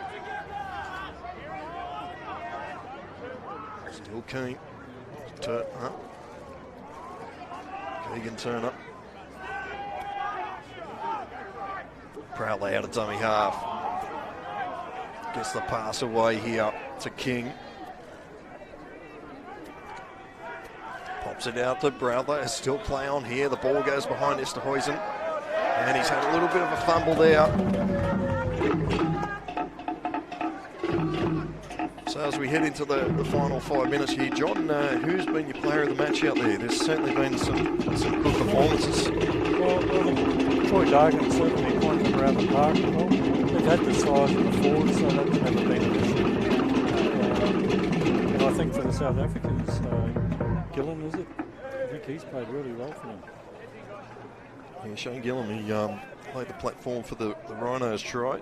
Still keen. Keegan Turner. Proudly out of dummy half. Gets the pass away here to King. Pops it out to Brownlow. Still play on here. The ball goes behind Esterhuizen. And he's had a little bit of a fumble there. So as we head into the final 5 minutes here, John, who's been your player of the match out there? There's certainly been some good performances. Well, Troy Dargan certainly pointed around the park. Well, they've had the size of the forward, so that's never been an issue. And I think for the South Africans, Gillen, is it? I think he's played really well for them. Yeah, Shane Gillen, he played the platform for the Rhinos try.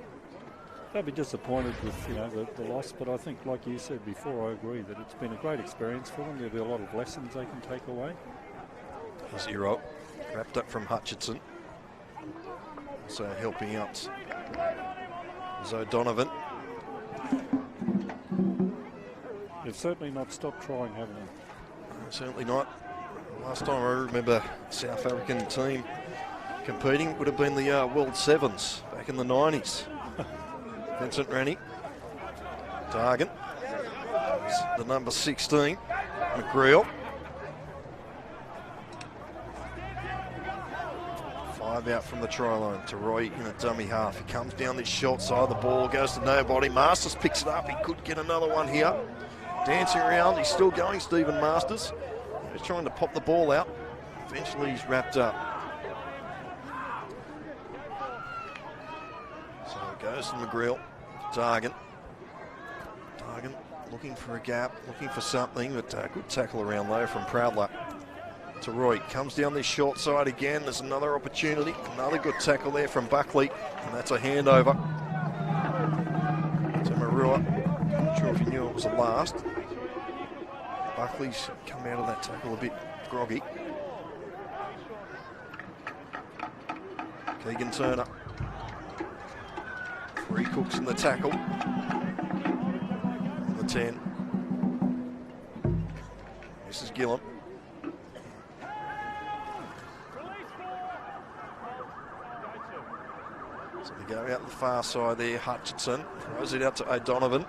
They'll be disappointed with the loss, but I think, like you said before, I agree that it's been a great experience for them. There'll be a lot of lessons they can take away. Here's Iro, wrapped up from Hutchinson. So helping out is O'Donovan. They've certainly not stopped trying, haven't they? Certainly not. Last time I remember South African team competing would have been the World Sevens back in the 90s. Vincent Rennie. Dargan. The number 16. McGreal. 5 out from the try line to Roy in a dummy half. He comes down this short side. The ball goes to nobody. Masters picks it up. He could get another one here. Dancing around. He's still going, Stephen Masters. He's trying to pop the ball out. Eventually he's wrapped up. So it goes to McGreal. Dargan. Dargan looking for a gap, looking for something, but good tackle around low from Proudler to Roy. Comes down this short side again. There's another opportunity. Another good tackle there from Buckley, and that's a handover to Marua. Not sure if he knew it was the last. Buckley's come out of that tackle a bit groggy. Keegan Turner. 3 Cooks in the tackle. On the 10. This is Gillum. So they go out the far side there. Hutchinson throws it out to O'Donovan.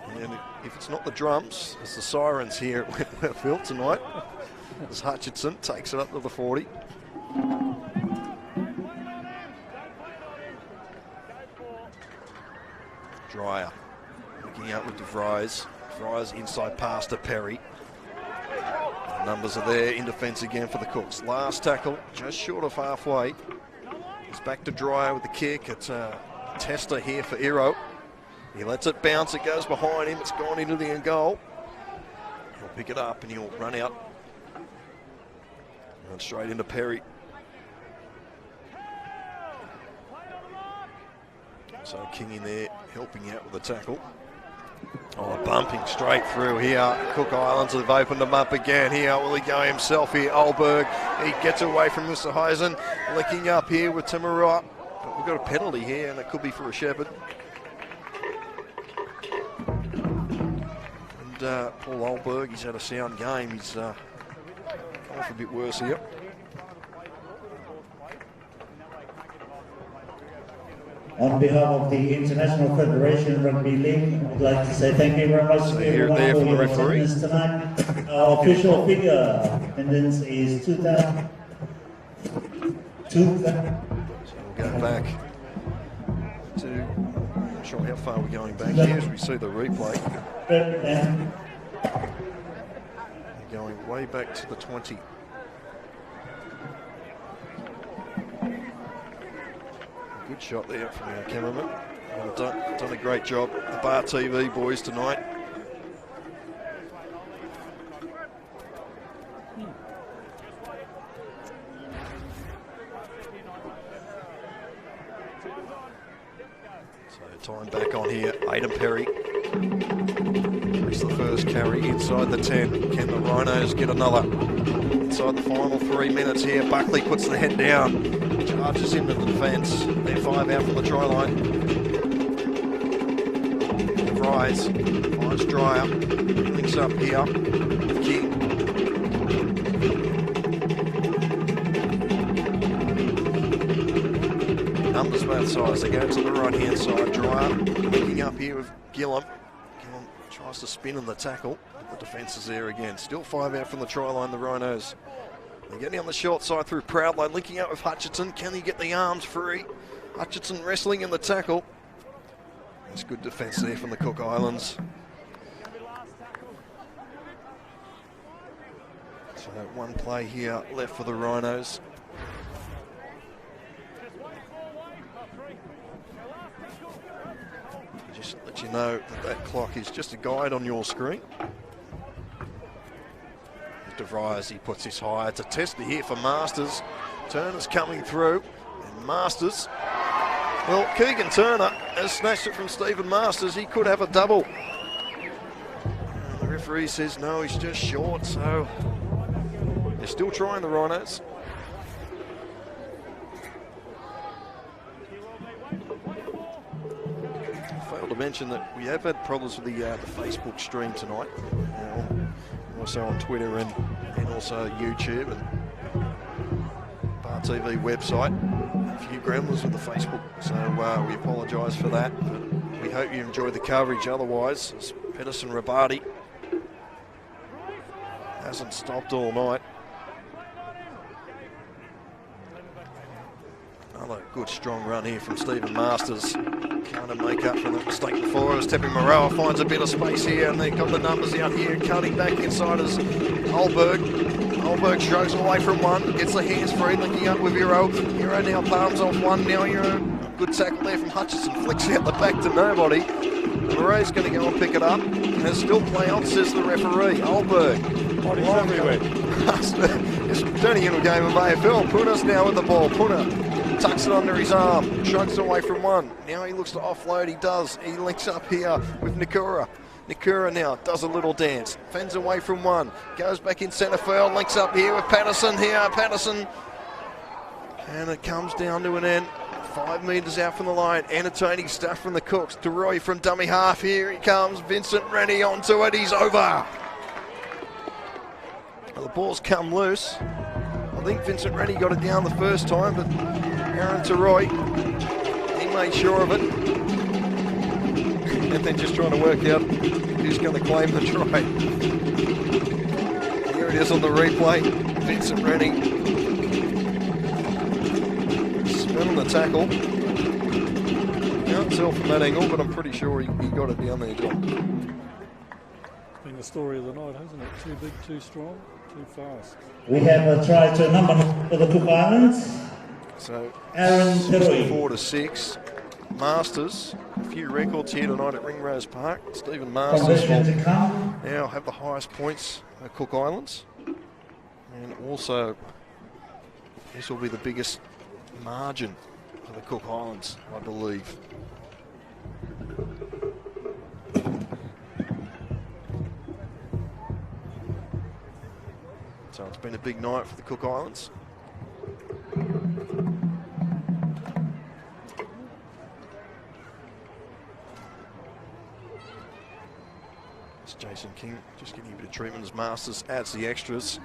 And if it's not the drums, it's the sirens here at Wentworthville tonight. As Hutchinson takes it up to the 40. Dreyer looking out with DeVries. DeVries inside pass to Perry. The numbers are there in defence again for the Cooks. Last tackle just short of halfway. It's back to Dreyer with the kick. It's a tester here for Iro. He lets it bounce. It goes behind him. It's gone into the end goal. He'll pick it up and he'll run out. Run straight into Perry. So King in there helping out with the tackle. Oh, bumping straight through here. Cook Islands have opened them up again here. Will he go himself here? Olberg, he gets away from Mr. Heisen. Licking up here with Timarua. But we've got a penalty here and it could be for a Shepherd. And Paul Olberg, he's had a sound game. He's come off a bit worse here. On behalf of the International Federation Rugby League, I'd like to say thank you very much to everyone there for from the your referee. attendance tonight. Our official figure attendance is 2,000. So we'll go back to, I'm not sure how far we're going back here as we see the replay. They're going way back to the 20. Good shot there from our cameraman. Well done a great job, the Bar TV boys tonight. So time back on here, Aidan Perry. It's the first carry inside the 10. Can the Rhinos get another? Inside the final 3 minutes here, Buckley puts the head down. Charges into the defence. They're 5 out from the try line. Rise. Finds Dreyer. Links up here. King. Numbers both sides. They go to the right hand side. Dreyer linking up here with Gillum. Gillum tries to spin in the tackle. The defence is there again. Still 5 out from the try line, the Rhinos. They're getting on the short side through Proudlow, linking up with Hutchinson. Can he get the arms free? Hutchinson wrestling in the tackle. That's good defence there from the Cook Islands. So one play here left for the Rhinos. Just let you know that that clock is just a guide on your screen. DeVries, he puts this high. It's a tester here for Masters. Turner's coming through. And Masters, well, Keegan Turner has snatched it from Stephen Masters. He could have a double. And the referee says no, he's just short. So they're still trying, the Rhinos. I failed to mention that we have had problems with the Facebook stream tonight. Also on Twitter and also YouTube and Bar TV website. A few gremlins with the Facebook, so we apologise for that. But we hope you enjoyed the coverage. Otherwise, it's Pedersen Rabati hasn't stopped all night. Another good strong run here from Stephen Masters. Trying to make up for the mistake before. As Tepe Moreau finds a bit of space here, and they've got the numbers out here. Cutting back inside as Olberg. Olberg strokes away from one, gets the hands free, linking up with Hero. Hero now palms off one. Now Hero good tackle there from Hutchison. Flicks out the back to nobody. Murray's going to go and pick it up. And there's still play on, says the referee. Oldberg. Bodies everywhere. It's turning into a game of AFL. Puna's now with the ball. Puna tucks it under his arm. Shrugs away from one. Now he looks to offload. He does. He links up here with Nakura. Nakura now does a little dance. Fends away from one. Goes back in centre field. Links up here with Patterson here. Patterson. And it comes down to an end. 5 metres out from the line. Entertaining stuff from the Cooks. DeRoy from dummy half. Here he comes. Vincent Rennie onto it. He's over. Well, the ball's come loose. I think Vincent Rennie got it down the first time, but Aaron DeRoy, he made sure of it. And then just trying to work out who's going to claim the try. Here it is on the replay. Vincent Rennie. On the tackle. Can't tell from that angle, but I'm pretty sure he got it down there, John. It's been the story of the night, hasn't it? Too big, too strong, too fast. We have a try to number for the Cook Islands. So, Aaron Terry. 4-6. Masters, a few records here tonight at Ringrose Park. Stephen Masters will now have the highest points at Cook Islands. And also, this will be the biggest margin for the Cook Islands, I believe. So it's been a big night for the Cook Islands. It's Jason King just getting a bit of treatment as Masters adds the extras.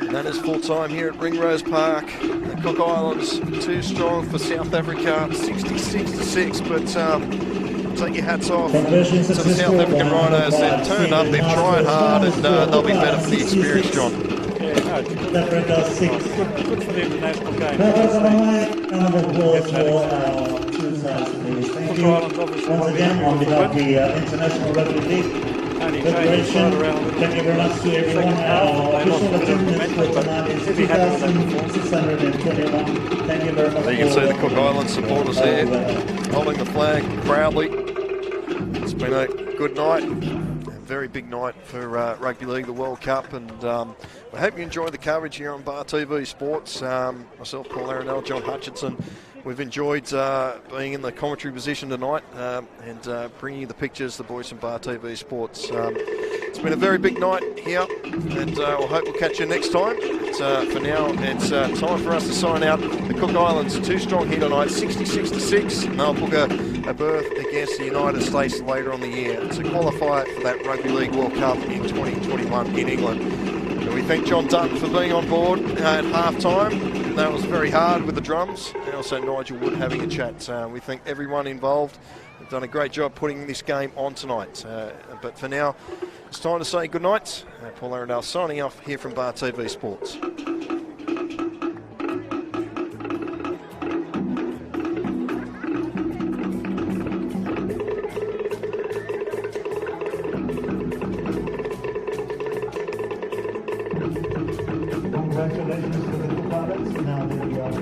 And that is full time here at Ringrose Park. The Cook Islands too strong for South Africa, 66-6. But take your hats off to the South African Rhinos. They've turned up, they've tried hard, and they'll be better for the experience, John. Yeah, no, good for the international game. Once again, on behalf of the International Rugby League Federation, thank you very much to everyone. Our official attendance for tonight is 2,621. Thank you very much. There you can see the Cook Islands supporters there, holding the flag proudly. It's been a good night, a very big night for Rugby League, the World Cup, and I hope you enjoyed the coverage here on Bar TV Sports. Myself, Paul Aronell, John Hutchinson. We've enjoyed being in the commentary position tonight and bringing you the pictures, the boys from Bar TV Sports. It's been a very big night here, and I hope we'll catch you next time. For now, it's time for us to sign out. The Cook Islands too strong here tonight, 66-6, and they'll book a berth against the United States later on the year to qualify for that Rugby League World Cup in 2021 in England. And we thank John Dutton for being on board at half-time. That was very hard with the drums, and also Nigel Wood having a chat. We thank everyone involved. They've done a great job putting this game on tonight. But for now, it's time to say goodnight. Paul Arundel signing off here from Bar TV Sports. Congratulations to the Cook Islands. Now they are